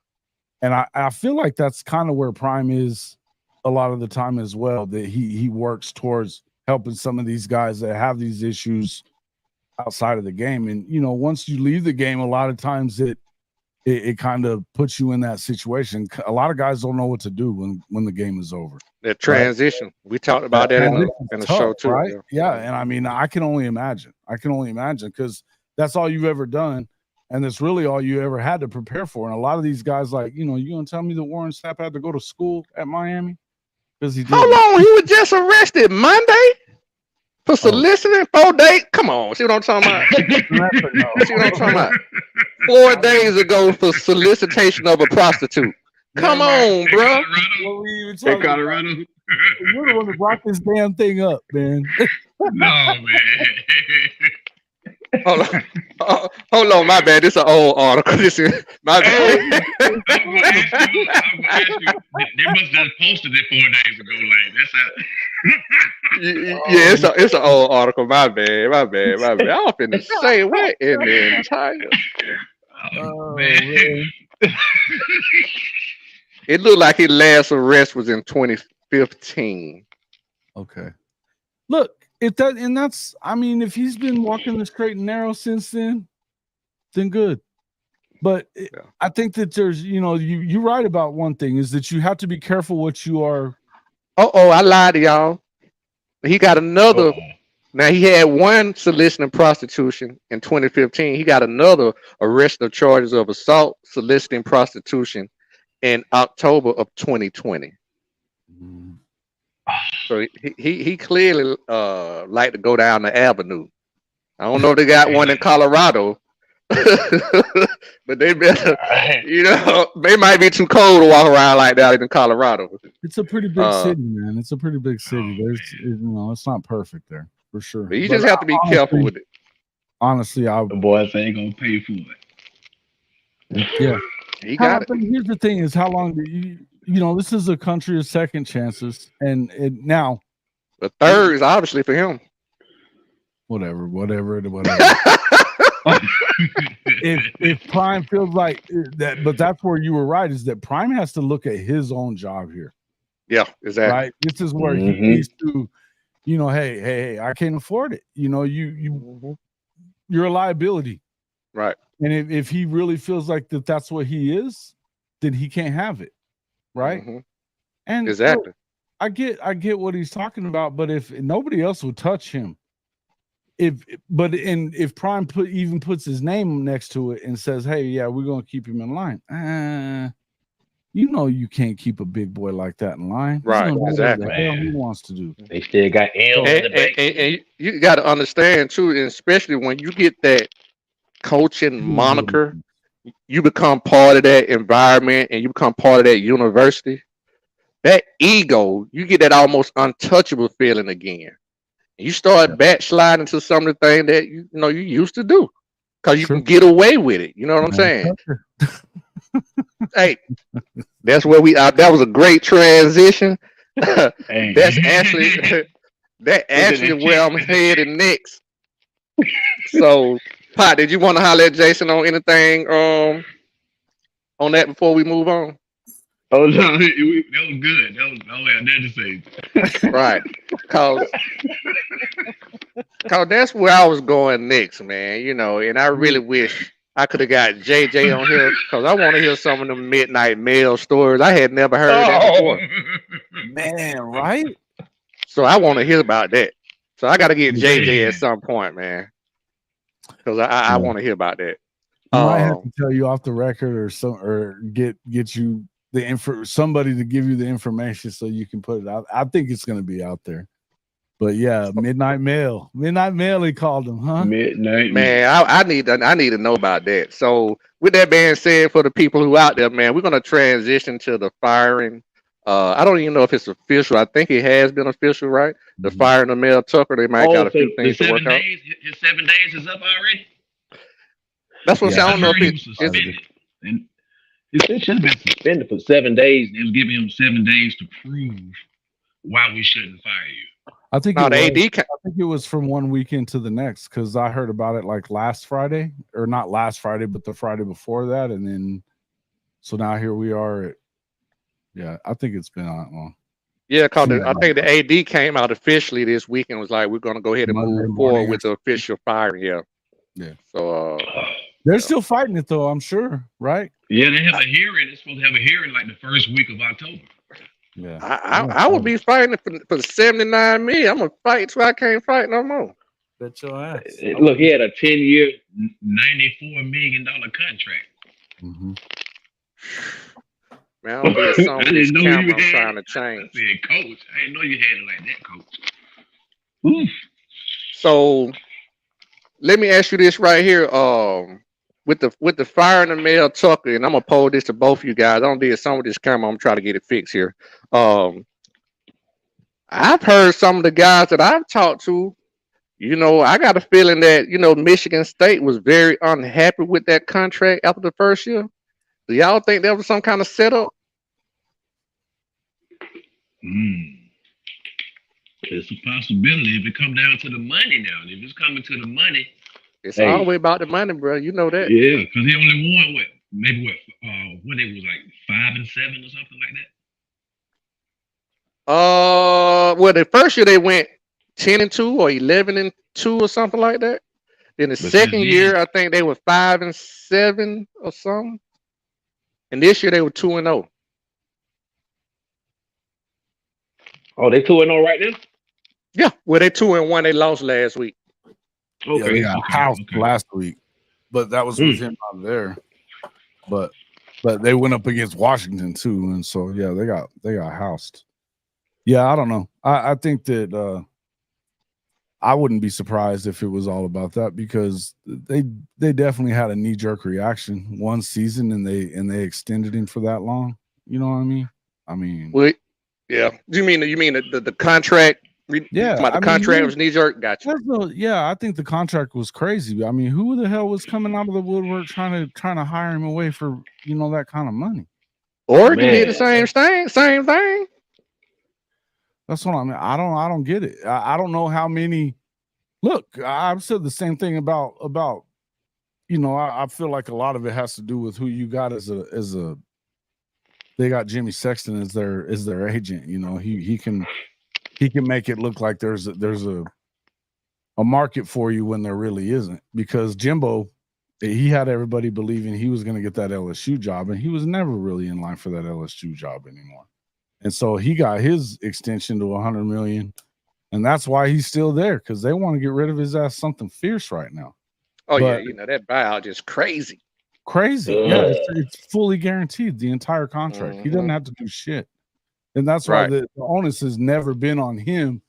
And I feel like that's kind of where Prime is a lot of the time as well, that he works towards helping some of these guys that have these issues outside of the game. And, you know, once you leave the game, a lot of times it kind of puts you in that situation. A lot of guys don't know what to do when the game is over. That Right. transition. We talked That about that transition's in the tough, show too. right? Yeah. Yeah, and I mean, I can only imagine because that's all you've ever done, and that's really all you ever had to prepare for. And a lot of these guys, like, you know, you gonna tell me that Warren Sapp had to go to school at Miami because he How didn't? long he was just arrested Monday for Oh, soliciting 4 days? Come on, see what I'm talking about? that's a no. See what I'm talking about? 4 days ago for solicitation of a prostitute. Come Never mind. on, In bro. What Colorado. were you even In talking about? Colorado. You're the one that brought this damn thing up, man. No, man. Hold on. Hold on, my bad. This is an old article. This is my Hey, bad. I'm gonna ask you. They must have posted it 4 days ago. Like that's how. Yeah, it's an old article. My bad. My bad. My bad. I was finna say what in the entire. Oh, Man. It looked like his last arrest was in 2015. Okay. Look, that's I mean, if he's been walking the straight and narrow since then good. But I think that there's, you know, you're right about one thing is that you have to be careful what you are. Oh, I lied to y'all. He got another. Now he had one soliciting prostitution in 2015. He got another arrest of charges of assault, soliciting prostitution in October of 2020. So he clearly like to go down the avenue. I don't know if they got one in Colorado, but they better, you know, they might be too cold to walk around like that in Colorado. It's a pretty big city, man. It's a pretty big city. You know, it's not perfect there for sure. But you just have to be careful with it. Honestly, the boys ain't gonna pay for it. Yeah. He got it. Here's the thing: is how long do you know? This is a country of second chances, and now The third is obviously for him. whatever. if Prime feels like that, but that's where you were right, is that Prime has to look at his own job here. Yeah, exactly. Right. This is where he needs to, you know, hey, I can't afford it. You know, you're a liability. Right. And if he really feels like that's what he is, then he can't have it. Right. And exactly. Look, I get what he's talking about, but if nobody else would touch him, if Prime puts his name next to it and says, "Hey, yeah, we're gonna keep him in line," you know you can't keep a big boy like that in line. He's Right, gonna do whatever the exactly. hell he Man, wants to do. they still got L's in And, the and, bank and, too. and you got to understand too, and especially when you get that coaching He's gonna do moniker, anything. you become part of that environment and you become part of that university. That ego, you get that almost untouchable feeling again. And you Yeah, start backsliding to some of the things that you used to do because you sure. can get away with it. You know what I'm Man, saying? Tucker. Hey, that's where we are. That was a great transition. That's actually Hey, that was it actually a where check? I'm Was it a check? headed next. So, Pot, did you want to holler at Jason on anything on that before we move on? Oh no, that was good. That was all I had to say. Right. Cause cause that's where I was going next, man. And I really wish I could have got JJ on here because I want to hear some of the midnight mail stories. I had never heard that Oh, before. Man, right? So I want to hear about that. So I gotta get JJ at man. some point, man. Because I Yeah. want to hear about that. He might have Um to tell you off the record or get you the info somebody to give you the information so you can put it out. I think it's gonna be out there. But yeah, Midnight Mail. Midnight Mail he called him, huh? Midnight Man, meal. I need to know about that. So with that being said, for the people who out there, man, we're gonna transition to the firing. I don't even know if it's official. I think it has been official, right? The Mhm. firing of Mel Tucker. They might got Oh, a so few the things to work seven out. days, his 7 days is up already. That's what I'm saying. Yeah, I I don't know heard if he it, was it's Saturday. suspended, and it should have been suspended for 7 days. They was giving him 7 days to prove why we shouldn't fire you. I think it no the was. AD. I think it was from one weekend to the next because I heard about it like last Friday, or not last Friday, but the Friday before that, and then so now here we are. Yeah, I think it's been on long. Yeah, cause Seems I like think the AD came out officially this week and was like, we're gonna go ahead and Monday move morning forward or with the something. official firing. Yeah. Yeah, So they're yeah. still fighting it though. I'm sure, right? Yeah, they have a hearing. They're supposed to have a hearing like the first week of October. Yeah, I, they're I gonna I would fight it. be fighting for 79 million. I'm gonna fight till I can't fight no more. Bet your ass. I Look, he wouldn't. had a 10-year, $94 million contract. Mm-hmm. Man, I don't did I something with this didn't know you camera I'm had trying it. to I change. said, Coach, I didn't know you had it like that, Coach. Oof. So let me ask you this right here. With the firing of Mel Tucker, and I'm gonna pose this to both of you guys. I don't did some with this camera. I'm trying to get it fixed here. Um, I've heard some of the guys that I've talked to. I got a feeling that Michigan State was very unhappy with that contract after the first year. Do y'all think that was some kind of setup? Mm. It's a possibility if it come down to the money now. If it's coming to the money, It's hey, always about the money, bro. You know that. yeah, because he only won what? Maybe what it was like 5-7 or something like that. Well, the first year they went 10-2 or 11-2 or something like that. Then the But since second then, year, I think they were 5-7 or something. And this year they were 2-0. oh, they 2-0 right now. Yeah, well they 2-1. They lost last week. Yeah, they Okay, got okay, housed okay. last week, but that was with Mm. him out there. But they went up against Washington too, and so yeah, they got housed. Yeah, I don't know. I think that I wouldn't be surprised if it was all about that because they definitely had a knee jerk reaction one season and they extended him for that long. You know what I mean? I mean, Well, yeah. You mean the contract? You talking yeah. about the I mean, contract was knee jerk? Gotcha. yeah. I think the contract was crazy. I mean, who the hell was coming out of the woodwork trying to hire him away for that kind of money? Oregon did the Man, same thing. Same thing. That's what I mean. I don't get it. I don't know how many. Look, I've said the same thing about I feel like a lot of it has to do with who you got as a. They got Jimmy Sexton as their agent. He can make it look like there's a market for you when there really isn't because Jimbo, he had everybody believing he was going to get that LSU job and he was never really in line for that LSU job anymore. And so he got his extension to 100 million. And that's why he's still there because they want to get rid of his ass something fierce right now. Oh yeah, But that buyout just crazy. Crazy. Yeah, it's fully guaranteed the entire contract. He doesn't have to do shit. And that's why the onus has never been on him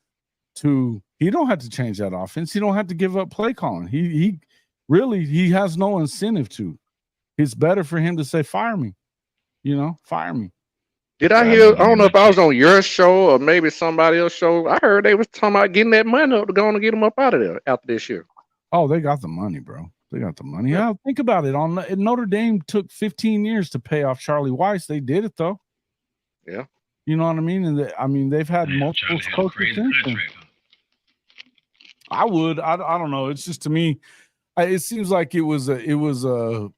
he don't have to change that offense. He don't have to give up play calling. He really has no incentive to. It's better for him to say, fire me. Fire me. Did I hear? I don't know if I was on your show or maybe somebody else's show. I heard they was talking about getting that money up to go and get him up out of there after this year. Oh, they got the money, bro. They got the money. Yeah, think about it. Notre Dame took 15 years to pay off Charlie Weiss. They did it though. Yeah. You know what I mean? And they've had multiple coaches since then. I don't know. It's just, to me, it seems like it was a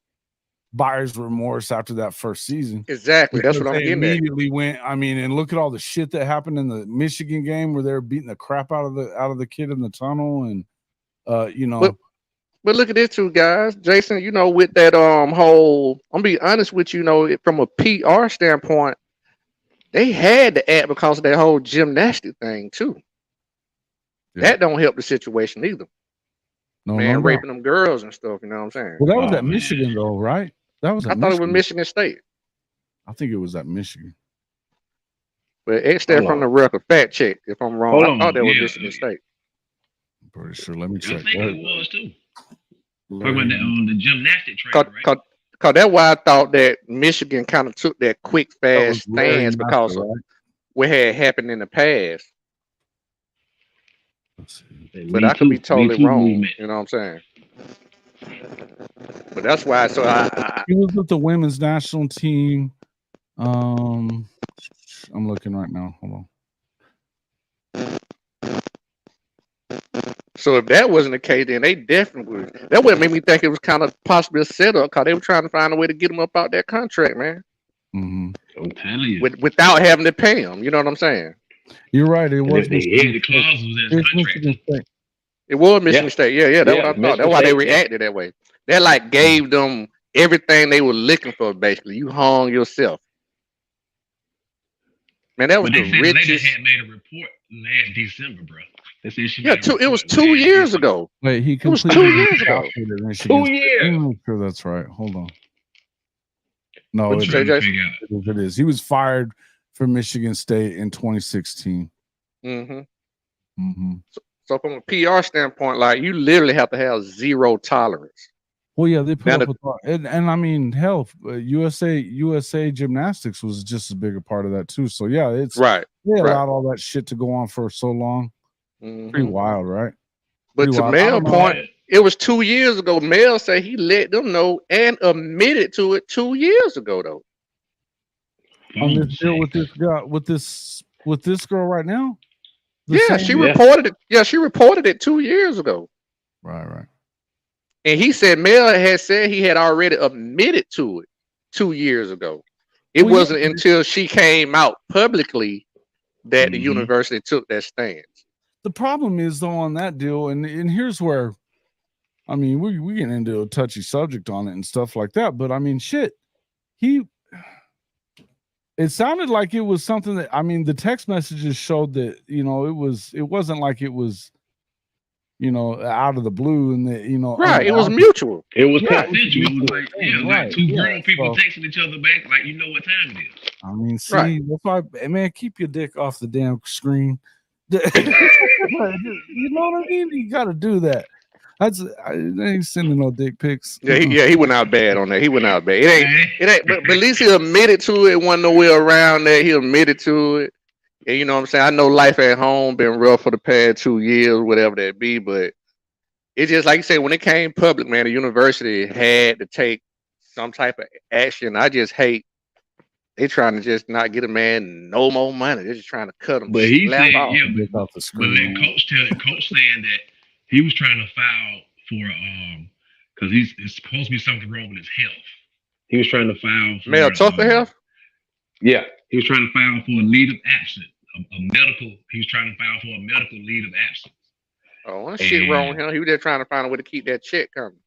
buyer's remorse after that first season. Exactly. That's what I'm getting at. Immediately went. I mean, and look at all the shit that happened in the Michigan game where they're beating the crap out of the kid in the tunnel, and But look at this too, guys. Jason, with that whole, I'm gonna be honest with you, from a PR standpoint, they had to act because of that whole gymnastic thing too. Yeah. That don't help the situation either. No, raping them girls and stuff. You know what I'm saying? Well, that was at Michigan though, right? That was. I thought it was Michigan State. I think it was at Michigan. But X there from the record. Fact check if I'm wrong. I thought that was Michigan State. I'm pretty sure. Let me check. I think it was too. Talking on the gymnastic track, right? Cause that's why I thought that Michigan kind of took that quick, fast stance because of what had happened in the past. But I could be totally wrong. You know what I'm saying? But that's why. So he was with the women's national team. I'm looking right now. Hold on. So if that wasn't the case, then they definitely would. That would make me think it was kind of possibly a setup because they were trying to find a way to get him up out that contract, man. Mm-hmm. I'm telling you. Without having to pay him. You know what I'm saying? You're right. It was the clause was in contract. It was Michigan State. Yeah. That's what I thought. That's why they reacted that way. They like gave them everything they were looking for, basically. You hung yourself. Man, that was the richest. They had made a report last December, bro. It was 2 years ago. Wait, it was 2 years ago. 2 years. I'm not sure that's right. Hold on. No, it is. He was fired from Michigan State in 2016. Mm-hmm. Mm-hmm. So from a PR standpoint, like you literally have to have zero tolerance. Well, yeah, they put up with and I mean, hell, USA Gymnastics was just as big a part of that too. So yeah, it's right. They allowed all that shit to go on for so long. Mm-hmm. Pretty wild, right? But to Mel's point, it was 2 years ago. Mel said he let them know and admitted to it 2 years ago, though. On this deal with this guy, with this girl right now. She reported it. Yeah, she reported it 2 years ago. Right. And he said Mel had said he had already admitted to it 2 years ago. It wasn't until she came out publicly that the university took that stance. The problem is though on that deal, and here's where, I mean, we get into a touchy subject on it and stuff like that, but I mean, shit, it sounded like it was something that, I mean, the text messages showed that, it wasn't like it was, out of the blue and right. It was mutual. It was consensual. Like two grown people texting each other back, like, you know what time it is. I mean, see, that's why, man, keep your dick off the damn screen. You know what I mean? You got to do that. I ain't sending no dick pics. Yeah, he went out bad on that. He went out bad. It ain't. But at least he admitted to it. Wasn't no way around that. He admitted to it. And you know what I'm saying? I know life at home been rough for the past 2 years, whatever that be. But it's just like you said, when it came public, man, the university had to take some type of action. I just hate. They trying to just not get a man no more money. They're just trying to cut him. But he said, but let coach saying that he was trying to file for because it's supposed to be something wrong with his health. He was trying to file for Mel Tucker health. Yeah, he was trying to file for a leave of absence, a medical. He was trying to file for a medical leave of absence. Oh, that shit wrong with him. He was just trying to find a way to keep that check coming.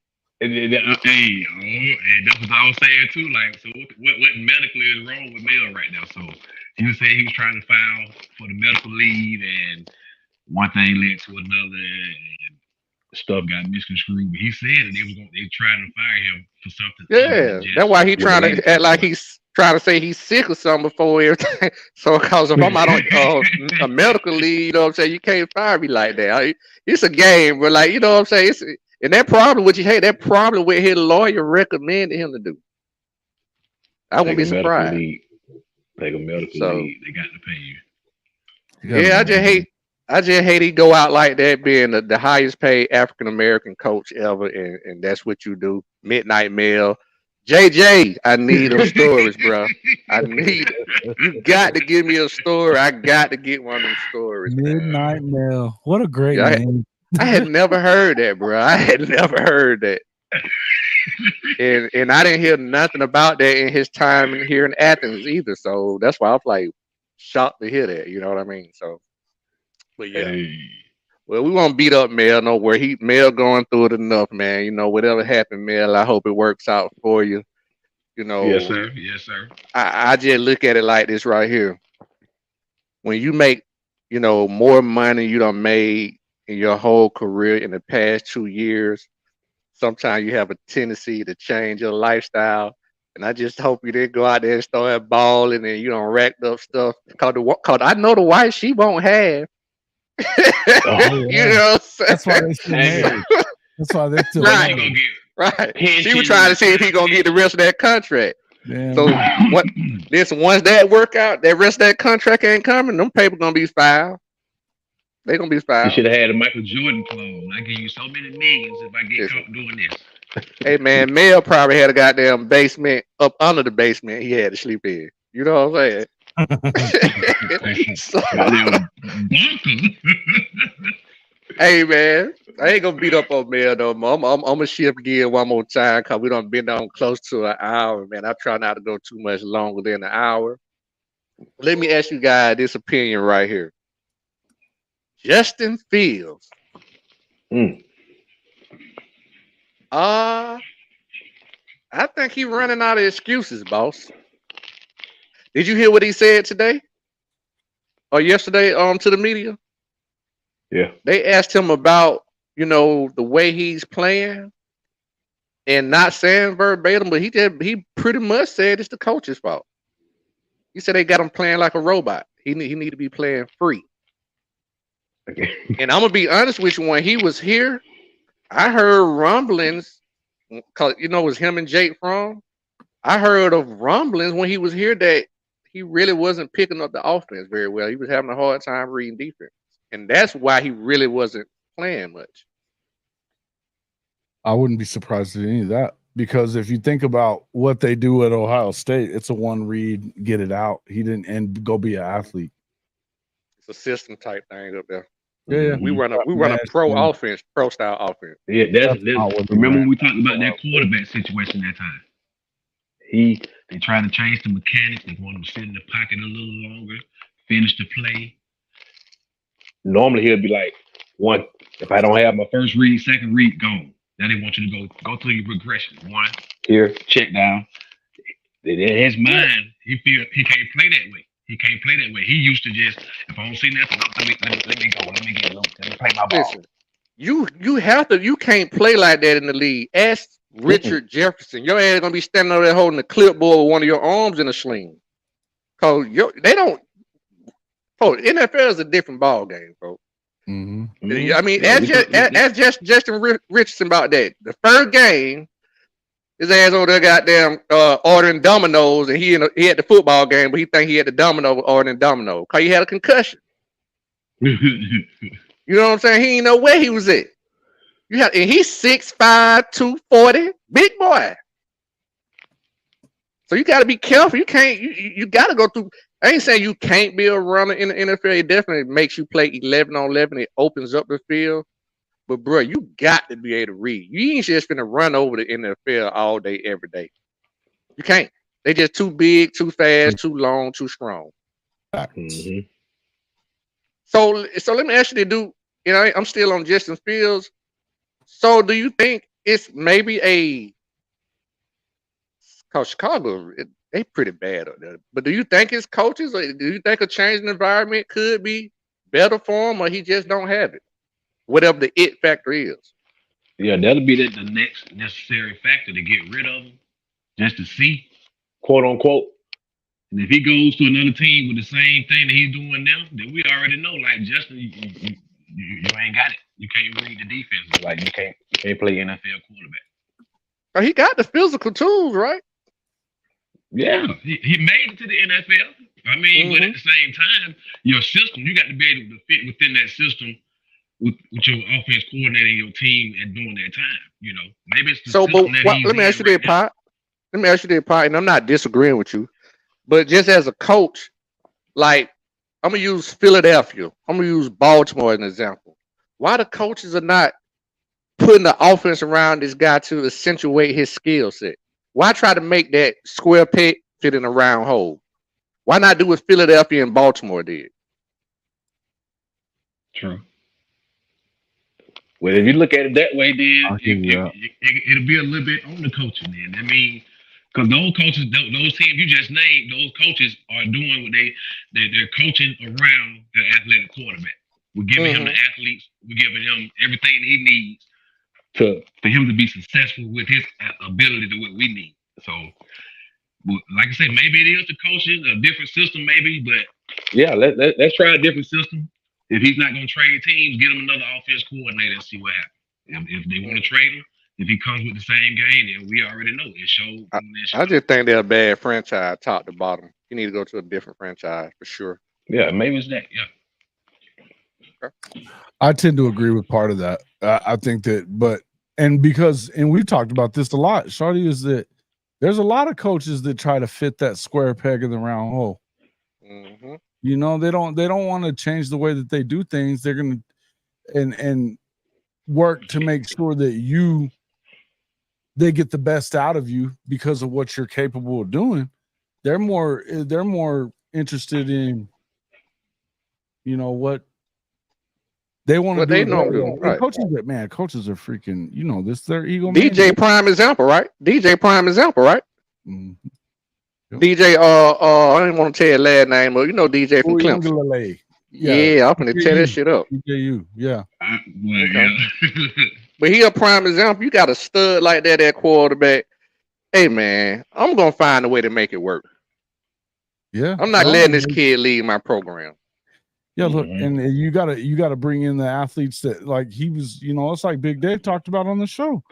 And that's what I was saying too. Like, so what medically is wrong with Mel right now? So he was saying he was trying to file for the medical leave, and one thing led to another. And stuff got misconstrued. But he said that they trying to fire him for something other than Yeah, that's just why he what the trying lady to act talked like about. he's trying to say he's sick or something before everything. So, cause if I'm out on a medical leave, you know what I'm saying, you can't fire me like that. It's a game, but like you know what I'm saying. And that probably what you hate. That probably what his lawyer recommended him to do. I won't Take be a medical surprised. leave. Take a medical So leave. They got to pay you. You gotta yeah, be nice. I just hate he go out like that, being the highest paid African American coach ever, and that's what you do. Midnight Mail, JJ. I need them stories, bro. I need. You got to give me a story. I got to get one of them stories, man. Midnight Mail. What a great Yeah, name. I had never heard that, bro. I had never heard that, and I didn't hear nothing about that in his time here in Athens either. So that's why I was like shocked to hear that. You know what I mean? So, but yeah. Hey. Well, we won't beat up Mel nowhere. Mel going through it enough, man. You know, whatever happened, Mel, I hope it works out for you. You Yes, know, sir. Yes, sir. I just look at it like this right here. When you make, more money you done made in your whole career in the past 2 years, sometimes you have a tendency to change your lifestyle. And I just hope you didn't go out there and start balling and you don't racked up stuff. Cause I know the wife she won't have. Oh, Oh You yeah. know what I'm That's why saying? they still dang. married. That's why they're still What she Right. gonna married. get? Right. She was Pension trying to and see if he gonna get the rest of that contract. Damn So right. what? Listen, once that work out, that rest of that contract ain't coming. Them papers gonna be filed. They gonna be You filed. should have had a Michael Jordan clause. I give you so many millions if I get Listen, caught doing this. hey man, Mel probably had a goddamn basement up under the basement he had to sleep in. You know what I'm saying? So, Goddamn bonkers. hey man, I ain't gonna beat up on Mel no more. I'm gonna shift gear one more time because we done been on close to an hour, man. I try not to go too much longer than an hour. Let me ask you guys this opinion right here. Justin Fields. Mm. Uh, I think he running out of excuses, boss. Did you hear what he said today or yesterday to the media? Yeah. They asked him about, the way he's playing and not saying verbatim, but he pretty much said it's the coach's fault. He said they got him playing like a robot. He need to be playing free. Okay. And I'm gonna be honest with you, when he was here, I heard rumblings, cause it was him and Jake Fromm. I heard of rumblings when he was here that he really wasn't picking up the offense very well. He was having a hard time reading defense, and that's why he really wasn't playing much. I wouldn't be surprised at any of that because if you think about what they do at Ohio State, it's a one read, get it out. He didn't and go be an athlete. It's a system type thing up there. Yeah, We Mhm. run a Mesh, pro and offense, pro style offense. Yeah, that's not what he remember ran. when we talked about that quarterback situation that time. They tried to change the mechanics. They want him to sit in the pocket a little longer, finish the play. Normally he'll be like, one, if I don't have my first read, second read, gone. Now they want you to go through your progression. One, here, check down. In his mind, he feel he can't play that way. He can't play that way. He used to just, if I don't see nothing, let me go. Let me play my ball. Listen, you can't play like that in the league. Ask Richard Jefferson. Your ass gonna be standing over there holding a clipboard with one of your arms in a sling. Cause they don't. Oh, NFL is a different ball game, bro. Mm-hmm. I mean, Yeah, ask Justin Richardson about that. The first game, his ass over there goddamn ordering dominoes, and he had the football game, but he think he had the domino ordering domino because he had a concussion. You know what I'm saying? He ain't know where he was at. And he's 6'5", 240, big boy. So you got to be careful. You can't. You got to go through. I ain't saying you can't be a runner in the NFL. It definitely makes you play 11 on 11. It opens up the field. But bro, you got to be able to read. You ain't just gonna run over the NFL all day, every day. You can't. They just too big, too fast, too long, too strong. Mhm. So let me actually do. I'm still on Justin Fields. So do you think it's maybe cause Chicago, they pretty bad up there. But do you think it's coaches, or do you think a changing environment could be better for him, or he just don't have it? Whatever the it factor is. Yeah, that'll be the next necessary factor to get rid of him, just to see, quote unquote. And if he goes to another team with the same thing that he's doing now, then we already know, like Justin, you ain't got it. You can't read the defense. Like you can't play NFL quarterback. Oh, he got the physical tools, right? Yeah, he made it to the NFL. I mean, but at the same time, your system, you got to be able to fit within that system with your offense coordinating your team and during that time. You know, maybe it's the So, but system that he's let me ask in you right this, now. Pot. Let me ask you this, Pot, and I'm not disagreeing with you, but just as a coach, like I'm gonna use Philadelphia, I'm gonna use Baltimore as an example. Why the coaches are not putting the offense around this guy to accentuate his skill set? Why try to make that square peg fit in a round hole? Why not do what Philadelphia and Baltimore did? True. Well, if you look at it that way, then I'll give you that. it'll be a little bit on the coaching then. I mean, because those coaches, those teams you just named, those coaches are doing what they're coaching around the athletic quarterback. We're giving him the athletes. We're giving him everything he needs for him to be successful with his ability to what we need. So, like I said, maybe it is the coaching, a different system, maybe, but yeah, let's try a different system. If he's not going to trade teams, get him another offense coordinator and see what happens. If they want to trade him, if he comes with the same game, then we already know it showed. I just think they're a bad franchise, top to bottom. You need to go to a different franchise for sure. Yeah, maybe it's that. Yeah. I tend to agree with part of that. I think that, and we've talked about this a lot, Shawty, is that there's a lot of coaches that try to fit that square peg in the round hole. Mm-hmm. You know, they don't want to change the way that they do things. They're gonna and work to make sure that they get the best out of you because of what you're capable of doing. They're more interested in, you know, what they want to do. They know do. Right. Coaches are freaking, you know, this their ego. DJ prime example, right? DJ prime example, right? Mm-hmm. Yep. DJ, I didn't want to tell your last name, but you know DJ from Clemson. Yeah, I'm gonna tear that shit up. DJU, yeah. Okay. But he a prime example. You got a stud like that at quarterback. Hey man, I'm gonna find a way to make it work. Yeah, I'm not letting this kid leave my program. Yeah, look, and you gotta bring in the athletes that, like, he was, you know, it's like Big Dave talked about on the show.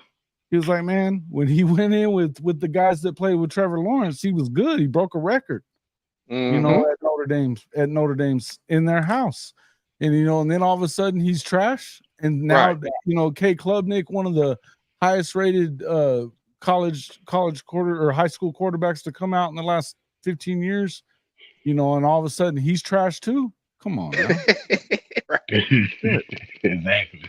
He was like, man, when he went in with the guys that played with Trevor Lawrence, he was good. He broke a record, you know, at Notre Dame's in their house. And, you know, and then all of a sudden he's trash. And now, you know, Kay Klubnik, one of the highest rated college quarter or high school quarterbacks to come out in the last 15 years, you know, and all of a sudden he's trash too. Come on, man. Exactly.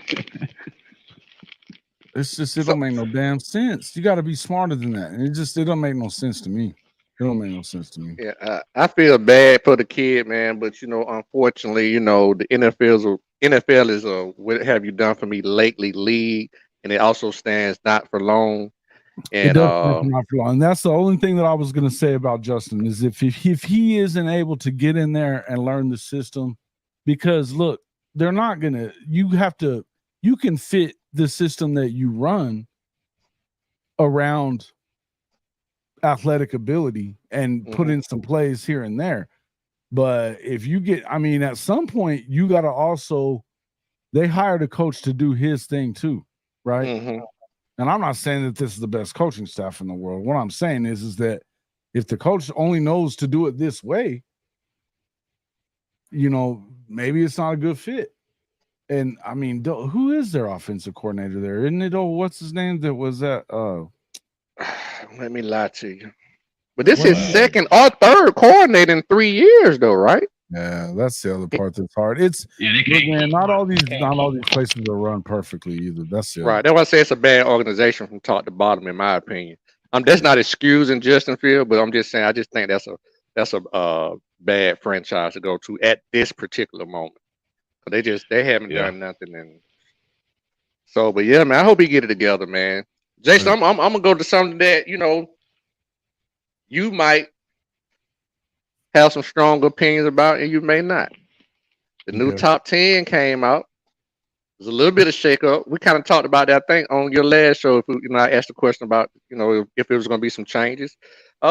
It's just, it don't make no damn sense. You got to be smarter than that. And it don't make no sense to me. It don't make no sense to me. Yeah, I feel bad for the kid, man. But, you know, unfortunately, you know, the NFL is a what have you done for me lately league. And it also stands not for long. And, it does not for long. And that's the only thing that I was going to say about Justin is if he isn't able to get in there and learn the system, because look, they're not going to, you can fit the system that you run around athletic ability and put in some plays here and there. But if you get, I mean, at some point you got to also, they hired a coach to do his thing too, right? And I'm not saying that this is the best coaching staff in the world. What I'm saying is that if the coach only knows to do it this way, you know, maybe it's not a good fit. And I mean, who is their offensive coordinator there? Isn't it? Oh, what's his name? That was that. Let me lie to you. But this is second or third coordinator in 3 years, though, right? Yeah, that's the other part that's hard. It's man, not all these places are run perfectly either. That's right. That's why I say it's a bad organization from top to bottom, in my opinion. That's not excusing Justin Field, but I'm just saying I just think that's a bad franchise to go to at this particular moment. They haven't done nothing, and so. But yeah, man, I hope he get it together, man. Jason, I'm gonna go to something that, you know, you might have some strong opinions about, and you may not. The new top 10 came out. There's a little bit of shakeup. We kind of talked about that, I think, on your last show. If we, I asked a question about, if it was going to be some changes.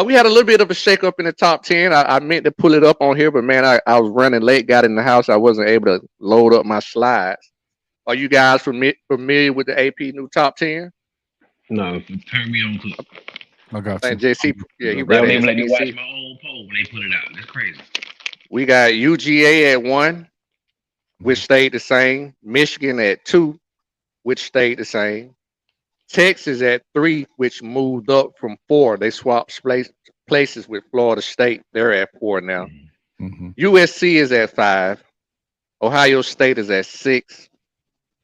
We had a little bit of a shakeup in the top 10. I meant to pull it up on here, but man, I was running late, got in the house. I wasn't able to load up my slides. Are you guys familiar with the AP new top 10? No, turn me on to it. I got I you. think JC, yeah, he They right don't at even let me watch SBC. my own poll when they put it out. That's crazy. We got UGA at 1, which stayed the same. Michigan at 2, which stayed the same. Texas at 3, which moved up from 4. They swapped places with Florida State. They're at 4 now. Mm-hmm. USC is at 5. Ohio State is at 6.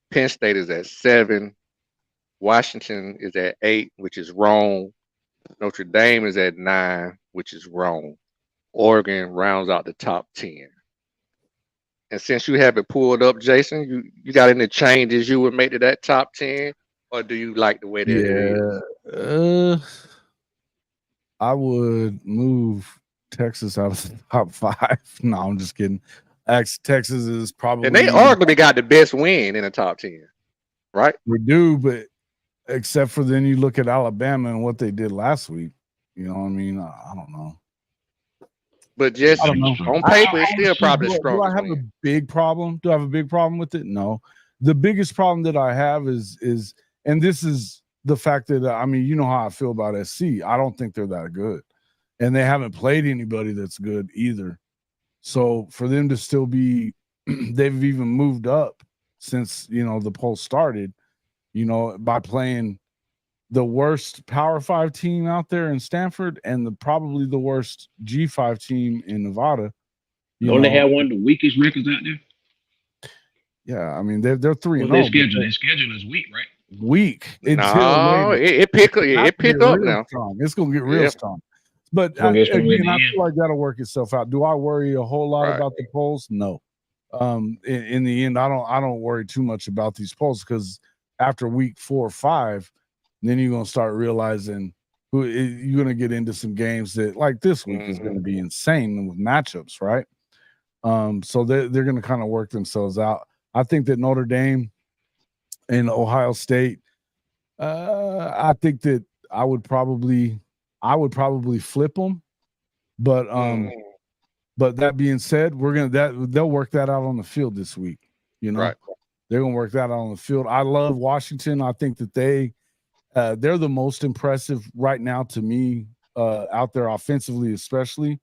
Penn State is at 7. Washington is at 8, which is wrong. Notre Dame is at 9, which is wrong. Oregon rounds out the top 10. And since you have it pulled up, Jason, you got any changes you would make to that top 10? Or do you like the way that it is? I would move Texas out of the top 5. No, I'm just kidding. Texas is probably, And they arguably got the best win in the top 10, right? we do, but except for then you look at Alabama and what they did last week. You know what I mean? I don't know. But just I don't know. on paper, it's still probably the Do I strongest have a win. big problem? Do I have a big problem with it? No. The biggest problem that I have is, and this is the fact that you know how I feel about SC. I don't think they're that good, and they haven't played anybody that's good either. So for them to still be, they've even moved up since the poll started. By playing the worst Power 5 team out there in Stanford and probably the worst G5 team in Nevada. Don't they have one of the weakest records out there? Yeah, I mean they're 3-0. Their schedule is weak, right? Weak. No, it pick up now. Strong. It's gonna get real strong. But I again, I feel like that'll work itself out. Do I worry a whole lot Right. about the polls? No. In the end, I don't worry too much about these polls because after week 4 or 5, then you're gonna start realizing you're gonna get into some games that, like this week, is gonna be insane with matchups, right? So they're gonna kind of work themselves out. I think that Notre Dame and Ohio State, I think that I would probably flip them, but that being said, they'll work that out on the field this week. Right. They're gonna work that out on the field. I love Washington. I think that they're the most impressive right now to me out there offensively, especially.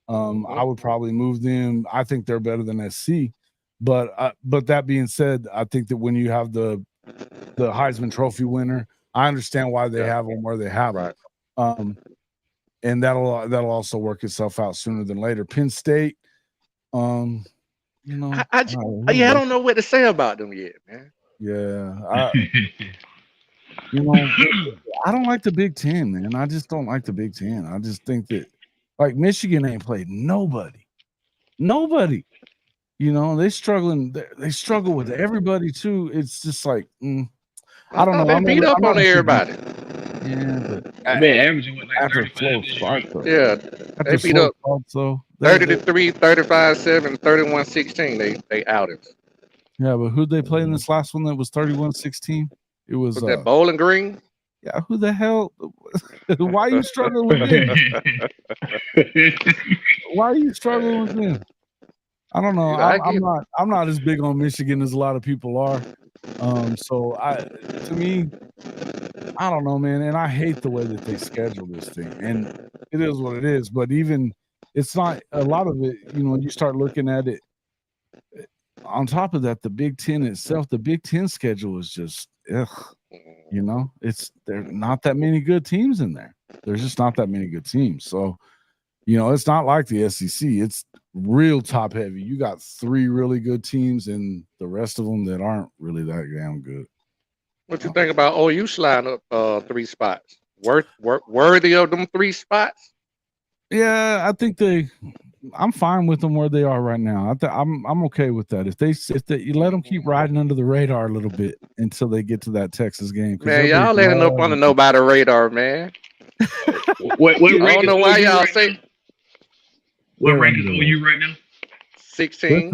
I would probably move them. I think they're better than SC. But that being said, I think that when you have the Heisman Trophy winner, I understand why they have them where they have them. And that'll also work itself out sooner than later. Penn State, I don't know what to say about them yet, man. Yeah, I don't like the Big Ten, man. I just don't like the Big Ten. I just think that, like, Michigan ain't played nobody. They struggle with everybody too. It's just like I don't know. They beat up on everybody. Yeah, but averaging what, like after 35 slow this start, year? though. Yeah, they beat up so 30-3, 35-7, 31-16. They outed. Yeah, but who'd they play in this last one that was 31-16? It was that Bowling Green. Yeah, who the hell? Why are you struggling with them? Why are you struggling with them? I don't know. I'm not as big on Michigan as a lot of people are. So to me, I don't know, man. And I hate the way that they schedule this thing. And it is what it is. But even it's not a lot of it. You start looking at it. On top of that, the Big Ten itself, the Big Ten schedule is just, there are not that many good teams in there. There's just not that many good teams. So, it's not like the SEC. It's real top heavy. You got 3 really good teams and the rest of them that aren't really that damn good. What you think about OU sliding up 3 spots? Worthy of them 3 spots? Yeah, I think I'm fine with them where they are right now. I'm okay with that. If you let them keep riding under the radar a little bit until they get to that Texas game. Man, y'all letting up under nobody's radar, man. What I don't know why y'all say. What rank is OU right now? 16.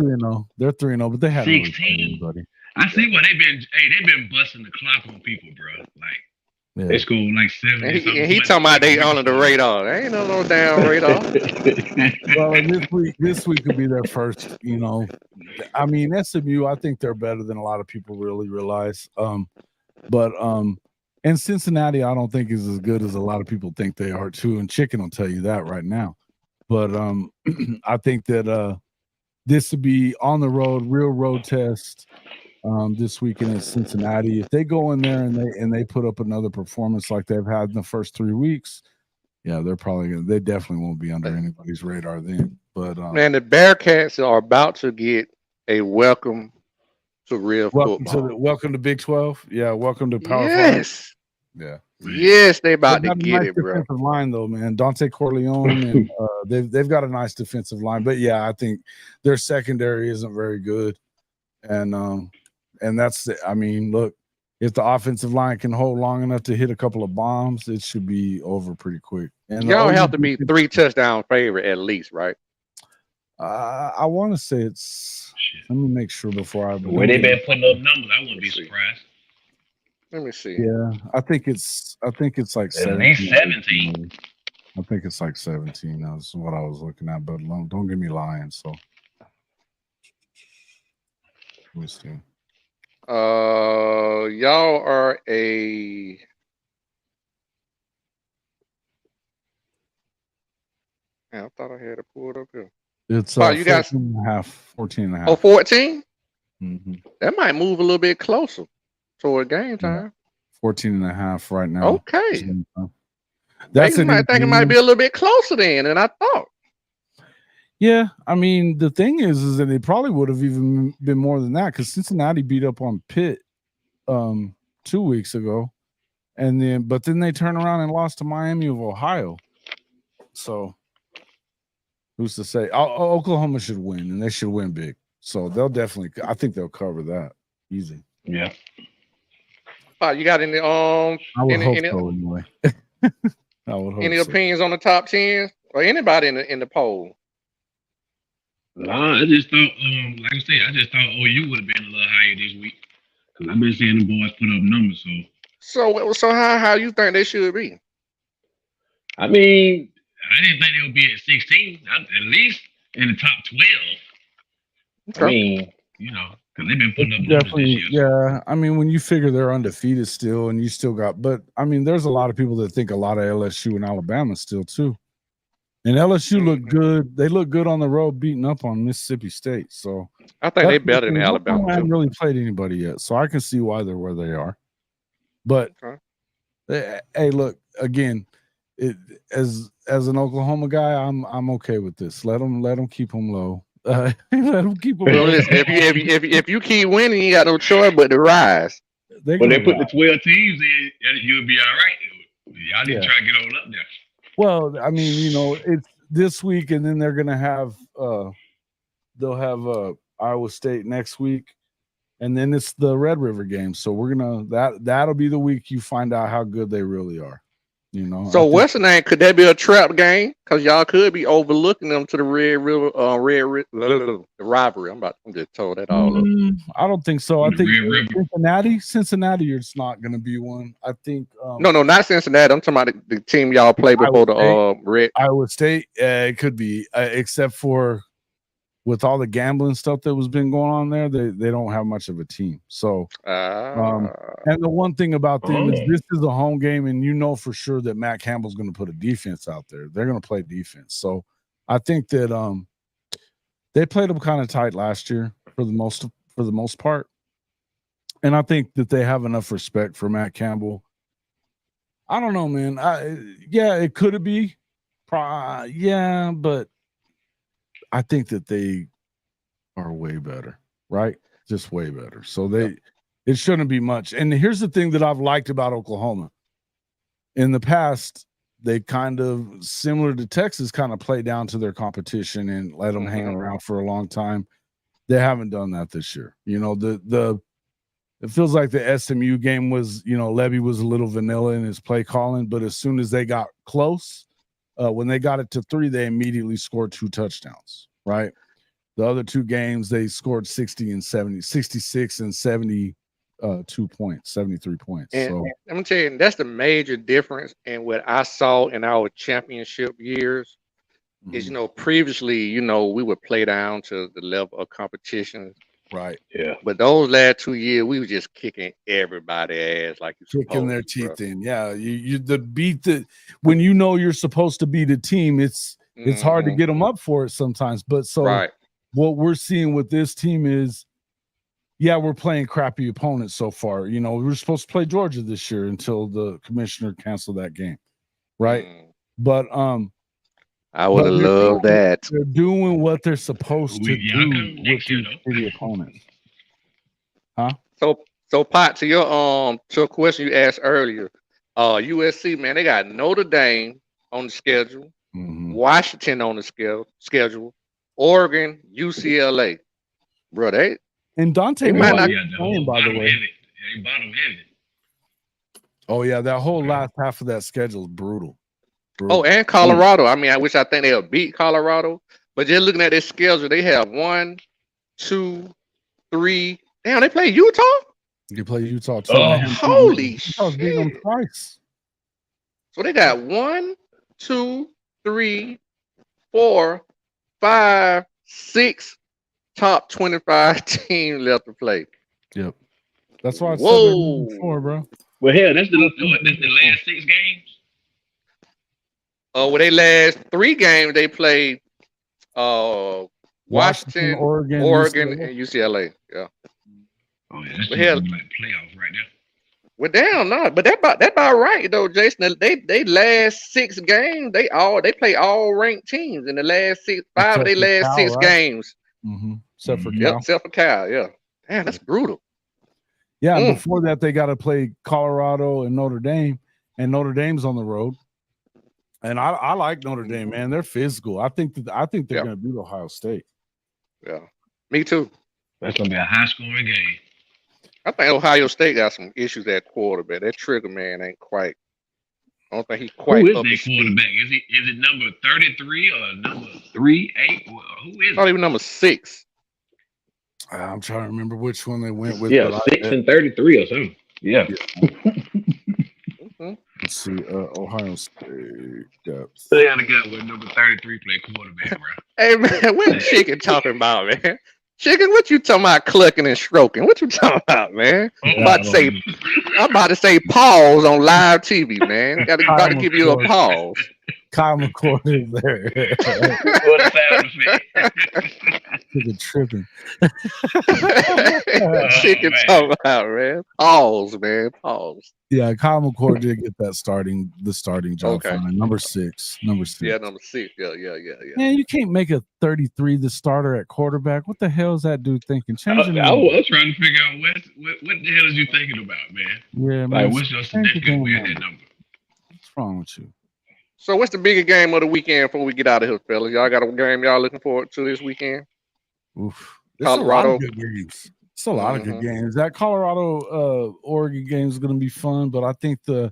They're 3-0, but they haven't really played 16. anybody. I see why they've been busting the clock on people, bro. Like they Yeah. scored like 70 And something he points talking about like a they week or under the so ago. radar. They ain't no damn radar. Well, and this week could be their first. I mean, SMU. I think they're better than a lot of people really realize. But and Cincinnati, I don't think is as good as a lot of people think they are too. And Chicken will tell you that right now. But I think that this would be on the road, real road test. This weekend at Cincinnati. If they go in there and they put up another performance like they've had in the first 3 weeks, yeah, they definitely won't be under anybody's radar then. But Man, the Bearcats are about to get a welcome to real football. welcome to Big 12. Yeah, welcome to Power 5. Yes. Yeah. Yes, they They've about to got a get nice it, bro. defensive line though, man. Dante Corleone and they've got a nice defensive line. But yeah, I think their secondary isn't very good. And that's I mean, look, if the offensive line can hold long enough to hit a couple of bombs, it should be over pretty quick. And Y'all have to be 3 touchdown favorite at least, right? I want to say it's. Let me make sure before I. The way they been putting up numbers, I wouldn't be surprised. Let me see. Yeah, I think it's like at least 17. I think it's like 17. That's what I was looking at, but don't get me lying. So let me see. Y'all are a. Man, I thought I had it pulled up here. It's you guys 14 and a half. 14 and a half. Oh, 14? Mm-hmm. That might move a little bit closer toward game time. 14 and a half right now. Okay. That's I think it might be a little bit closer then than I thought. Yeah, I mean the thing is that it probably would have even been more than that because Cincinnati beat up on Pitt 2 weeks ago, but then they turn around and lost to Miami of Ohio. So who's to say? Oklahoma should win, and they should win big. So they'll definitely. I think they'll cover that easy. Yeah. You got any I would hope so anyway. I would hope any opinions on the top 10 or anybody in the poll? Nah, I just thought, like I said, I just thought OU would have been a little higher this week because I've been seeing the boys put up numbers. So how you think they should be? I mean, I didn't think they would be at 16, at least in the top 12. Okay. I mean, because they've been putting up numbers this year. Yeah, I mean, when you figure they're undefeated still, and you still got, but I mean, there's a lot of people that think a lot of LSU and Alabama still too. And LSU looked good. They look good on the road, beating up on Mississippi State. So I think they better than Alabama. I haven't really played anybody yet, so I can see why they're where they are. But hey, look again. As an Oklahoma guy, I'm okay with this. Let them keep them low. Let them keep them low. If you keep winning, you got no choice but to rise. When they put the 12 teams in, you'll be all right. Y'all need to try to get on up there. Well, I mean, it's this week, and then they're gonna have they'll have Iowa State next week, and then it's the Red River game. So we're gonna that'll be the week you find out how good they really are. So what's the name? Could that be a trap game? Because y'all could be overlooking them to the Red River, rivalry. I'm just told that all up. I don't think so. I think Cincinnati, it's not going to be one. I think no, not Cincinnati. I'm talking about the team y'all play before the Red. Iowa State. It could be, except for with all the gambling stuff that was been going on there, they don't have much of a team. So, and the one thing about them is this is a home game, and for sure that Matt Campbell's going to put a defense out there. They're going to play defense. So, I think that they played them kind of tight last year for the most part, and I think that they have enough respect for Matt Campbell. I don't know, man. It could be, but. I think that they are way better, right? Just way better. So it shouldn't be much. And here's the thing that I've liked about Oklahoma. In the past, they kind of, similar to Texas, kind of play down to their competition and let them hang around for a long time. They haven't done that this year. It feels like the SMU game was, Levy was a little vanilla in his play calling, but as soon as they got close, when they got it to 3, they immediately scored 2 touchdowns, right? The other two games, they scored 60 and 70, 66 and 72 points, 73 points. And So I'm gonna tell you, that's the major difference in what I saw in our championship years. Is previously, we would play down to the level of competition. right. Yeah. But those last 2 years, we were just kicking everybody ass like you Kicking supposed their to, teeth bro. in. Yeah. You the beat that when you know you're supposed to beat a team, it's hard to Mhm. get them up for it sometimes. But so Right. what we're seeing with this team is, yeah, we're playing crappy opponents so far. We were supposed to play Georgia this year until the commissioner canceled that game, right? Mm. But I would have loved that. they're doing what they're supposed to Y'all do come with next year these though. shitty opponents. Huh? So Pot, to a question you asked earlier, USC, man, they got Notre Dame on the schedule, Mhm. Washington on the schedule, Oregon, UCLA. Bro, they And Dante They might Moore not. Yeah, the playing, whole by the bottom way. heavy. Yeah, bottom heavy. Oh yeah, that whole last half of that schedule is brutal. Oh, Brutal. and Colorado. I mean, I think they'll beat Colorado. But just looking at their schedule, they have 1, 2, 3. Damn, they play Utah. You play Utah too. Oh, Man. Holy Utah's beating them shit! twice. So they got 1, 2, 3, 4, 5, 6 top 25 teams left to play. Yep. That's why I said they're moving Whoa. forward, bro. well, hell, that's the last 6 games. With their last 3 games, they played Washington, Oregon, Oregon, UCLA. and UCLA. Yeah. Oh yeah, that's But just hell, like playoffs right there. well, damn, no, but that about right though, Jason. They last 6 games, they play all ranked teams in the last 5 of Except their for last Cal, 6 right? games. Except for Mhm. Yep, Cal. except for Cal. Yeah, damn, that's brutal. Yeah, and Mm. before that, they got to play Colorado and Notre Dame, and Notre Dame's on the road. And I like Notre Dame, man. They're physical. I think they're Yeah, going to beat Ohio State. yeah, me too. That's gonna be a high scoring game. I think Ohio State got some issues at quarterback. That trigger man ain't quite. I don't think he's Who quite is up their to speed. quarterback? Is it number 33 or number 3, 8? Who is Not it? even number 6. I'm trying to remember which one they went with. Yeah, But 6 and 33 or something. Yeah. Mhm. let's see. Ohio State depth. They had a guy with number 33 play quarterback, bro. Hey man, what Chicken talking about, man? Chicken, what you talking about clucking and stroking? What you talking about, man? I'm about to say pause on live TV, man. About to give you a pause. Kyle McCord is there. What a sound effect. Nigga tripping. Chicken man. talking about, man. Pause, man. Pause. Yeah, Kyle McCord did get the starting job Okay. finally. Number six. Yeah, number 6. Yeah. Man, you can't make a 33 the starter at quarterback. What the hell is that dude thinking? Change your I name. was trying to figure out what the hell is you thinking about, man? Yeah, man. Like, what's your change the significant damn with that number. number? What's wrong with you? So what's the biggest game of the weekend before we get out of here, fellas? Y'all got a game y'all looking forward to this weekend? Oof. There's a lot Colorado. of good games. It's a lot of good games. That Colorado Oregon game is going to be fun, but I think the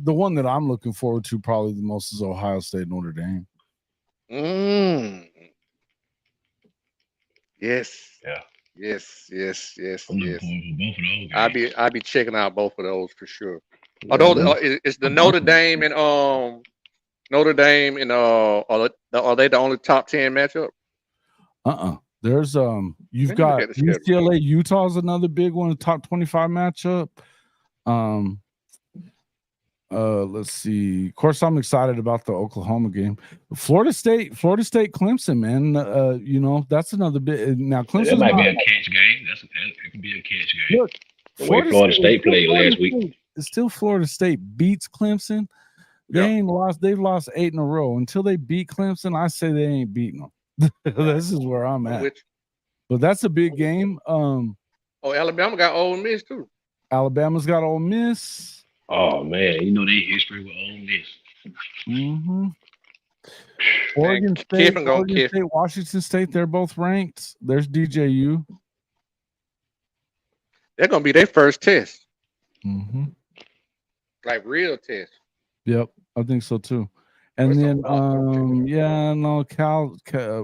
one that I'm looking forward to probably the most is Ohio State Notre Dame. Yes. Yeah. Yes. I'm looking forward to both of those games. I'll be checking out both of those for sure. Yeah, Although it's the Notre Dame and are they the only top 10 matchup? There's you've Let me look got at the schedule. UCLA Utah's another big one, top 25 matchup. Let's see. Of course, I'm excited about the Oklahoma game. Florida State, Clemson, man. That's another bit. Now, Clemson That might be a catch game. That could be a catch game. Look, The way Florida State played last week. It's still Florida State beats Clemson. They ain't lost. They've lost 8 in a row. Until they beat Clemson, I say they ain't beating them. This is where I'm at. But that's a big game. Alabama got Ole Miss too. Alabama's got Ole Miss. Oh man, you know their history with Ole Miss. Mm-hmm. Oregon State, Washington State, they're both ranked. There's DJU. They're gonna be their first test. Mm-hmm. Like real test. Yep, I think so too. And What's then, some Washington? yeah, no,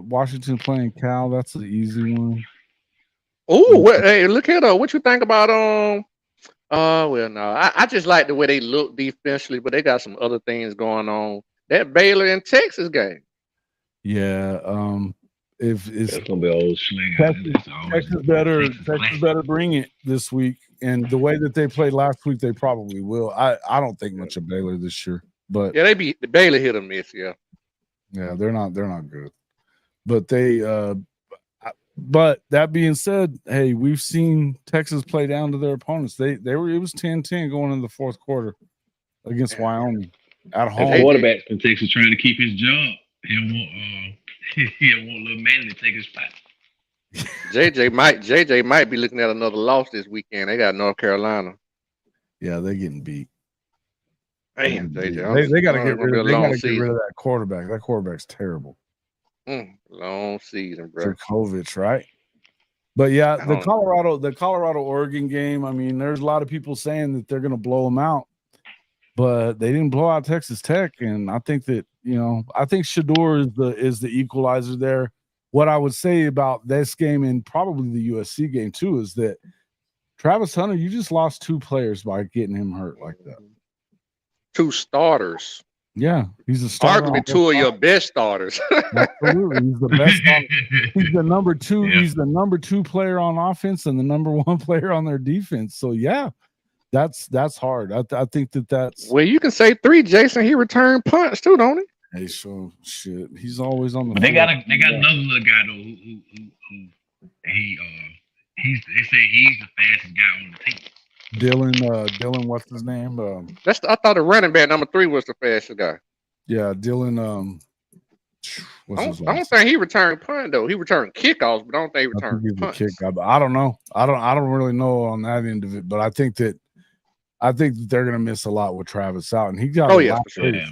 Washington playing Cal. That's an easy one. Oh, And hey, look here though. What you think about well, no, I just like the way they look defensively, but they got some other things going on. That Baylor and Texas game. yeah, if it's That's gonna be old sling. Texas, That's always Texas Texas classic. better bring it this week. And the way that they played last week, they probably will. I don't think much of Baylor this year, but Yeah, they be the Baylor hit or miss. Yeah, yeah, they're not good. But but that being said, hey, we've seen Texas play down to their opponents. They were, it was 10-10 going into the fourth quarter against Wyoming at That home. JJ. quarterback from Texas trying to keep his job. He don't want he don't want little Manny to take his spot. JJ might be looking at another loss this weekend. They got North Carolina. Yeah, they're getting beat. Damn, JJ. They got to It's get gonna rid be of a long season. that quarterback. That quarterback's terrible. Long season, bro. Dracovic, right? But yeah, I the don't know. Colorado Oregon game. I mean, there's a lot of people saying that they're going to blow them out, but they didn't blow out Texas Tech, and I think that I think Shador is the equalizer there. What I would say about this game and probably the USC game too is that Travis Hunter, you just lost two players by getting him hurt like that. Two starters. Yeah, he's a starter. Arguably two of your best starters. Absolutely, he's the best. He's the number two. Yeah. He's the number 2 player on offense and the number 1 player on their defense. So yeah, that's hard. I think that's. Well, you can say 3, Jason. He returned punts too, don't he? Hey, so shit. He's always on the. But they got another little guy though who they say he's the fastest guy on the team. Dylan, what's his name? I thought the running back number 3 was the fastest guy. Yeah, Dylan. I don't think he returned punt though. He returned kickoffs, but I don't think he returned he's punts. a kick guy, but I don't know. I don't really know on that end of it, but I think that they're gonna miss a lot with Travis out, and he got for sure. They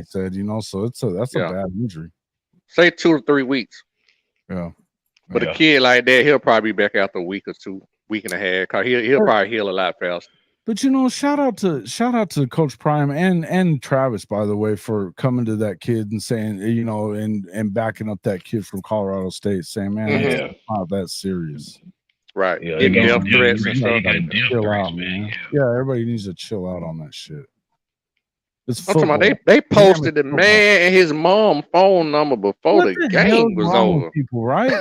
said, so that's a bad injury. Say 2 or 3 weeks. Yeah, but a kid like that, he'll probably be back after a week or 2, week and a half. Cause he'll probably heal a lot faster. But shout out to Coach Prime and Travis, by the way, for coming to that kid and saying, and backing up that kid from Colorado State, saying, man, it's not that serious. Right. Getting death threats and stuff. Chill out, man. Yeah, everybody needs to chill out on that shit. I'm talking about they posted the man and his mom phone number before the game was over. People, right?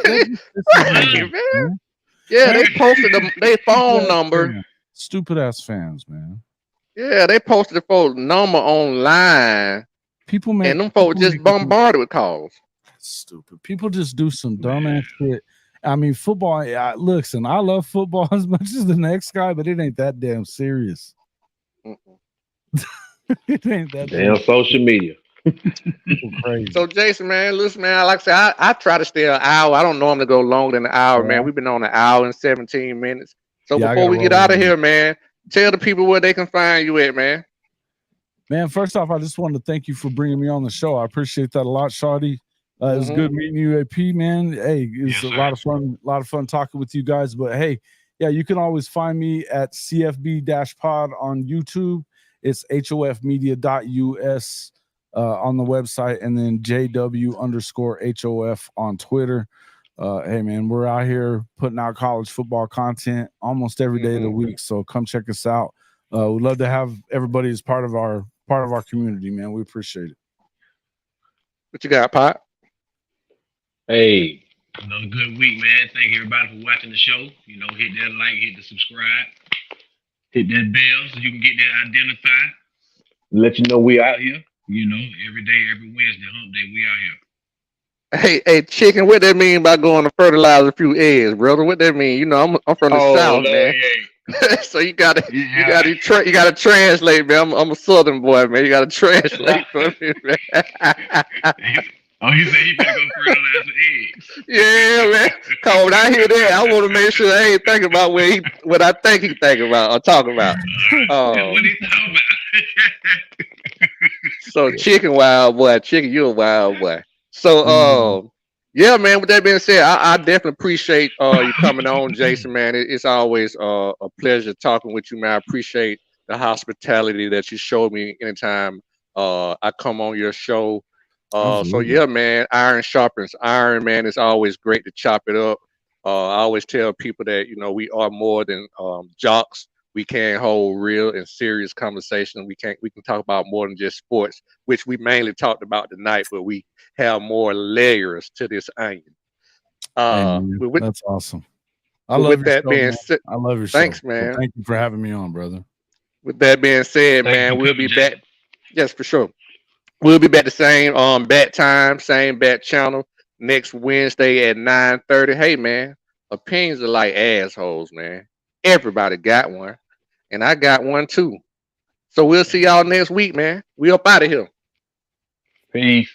Yeah, they posted their phone number. Stupid ass fans, man. Yeah, they posted the phone number online. And them folks just bombarded with calls. Stupid. People just do some dumb ass shit. I mean, football. Listen, I love football as much as the next guy, but it ain't that damn serious. It ain't that damn social media. Crazy. So Jason, man, listen, man. Like I said, I try to stay an hour. I don't normally go longer than an hour, man. We've been on an hour and 17 minutes. So before we get out of here, man, tell the people where they can find you at, man. Man, first off, I just wanted to thank you for bringing me on the show. I appreciate that a lot, Shawty. It was good meeting you, AP, man. Hey, it's a lot of fun talking with you guys. But hey, yeah, you can always find me at CFB-pod on YouTube. It's hofmedia.us on the website, and then JW_HOF on Twitter. Hey, man, we're out here putting out college football content almost every day of the week. So come check us out. We'd love to have everybody as part of our community, man. We appreciate it. What you got, Pot? Hey, another good week, man. Thank everybody for watching the show. Hit that like, hit the subscribe, hit that bell so you can get that identified. Let you know we out here. Every day, every Wednesday, hump day, we out here. Hey, chicken, what that mean by going to fertilize a few eggs, brother? What that mean? I'm from the South, man. So you gotta translate, man. I'm a Southern boy, man. You gotta translate for me, man. He said you better go fertilize the eggs. Yeah, man. Cause when I hear that, I want to make sure I ain't thinking about what I think he thinking about or talking about. What he talking about? So chicken, wild boy. Chicken, you a wild boy. So yeah, man. With that being said, I definitely appreciate you coming on, Jason, man. It's always a pleasure talking with you, man. I appreciate the hospitality that you showed me anytime I come on your show. So Absolutely. yeah, man, iron sharpens iron, man. It's always great to chop it up. I always tell people that we are more than jocks. We can hold real and serious conversation. We can talk about more than just sports, which we mainly talked about tonight, but we have more layers to this onion. Hey Uh, man, but with that's awesome. I but love with your that show, being man. said, I love your show. thanks, So man. thank you for having me on, brother. With that being said, Thank you for man, we'll coming, be Jay. back. Yes, for sure. We'll be back the same bat time, same bat channel next Wednesday at 9:30. Hey man, opinions are like assholes, man. Everybody got one. And I got one too. So we'll see y'all next week, man. We up out of here. Peace.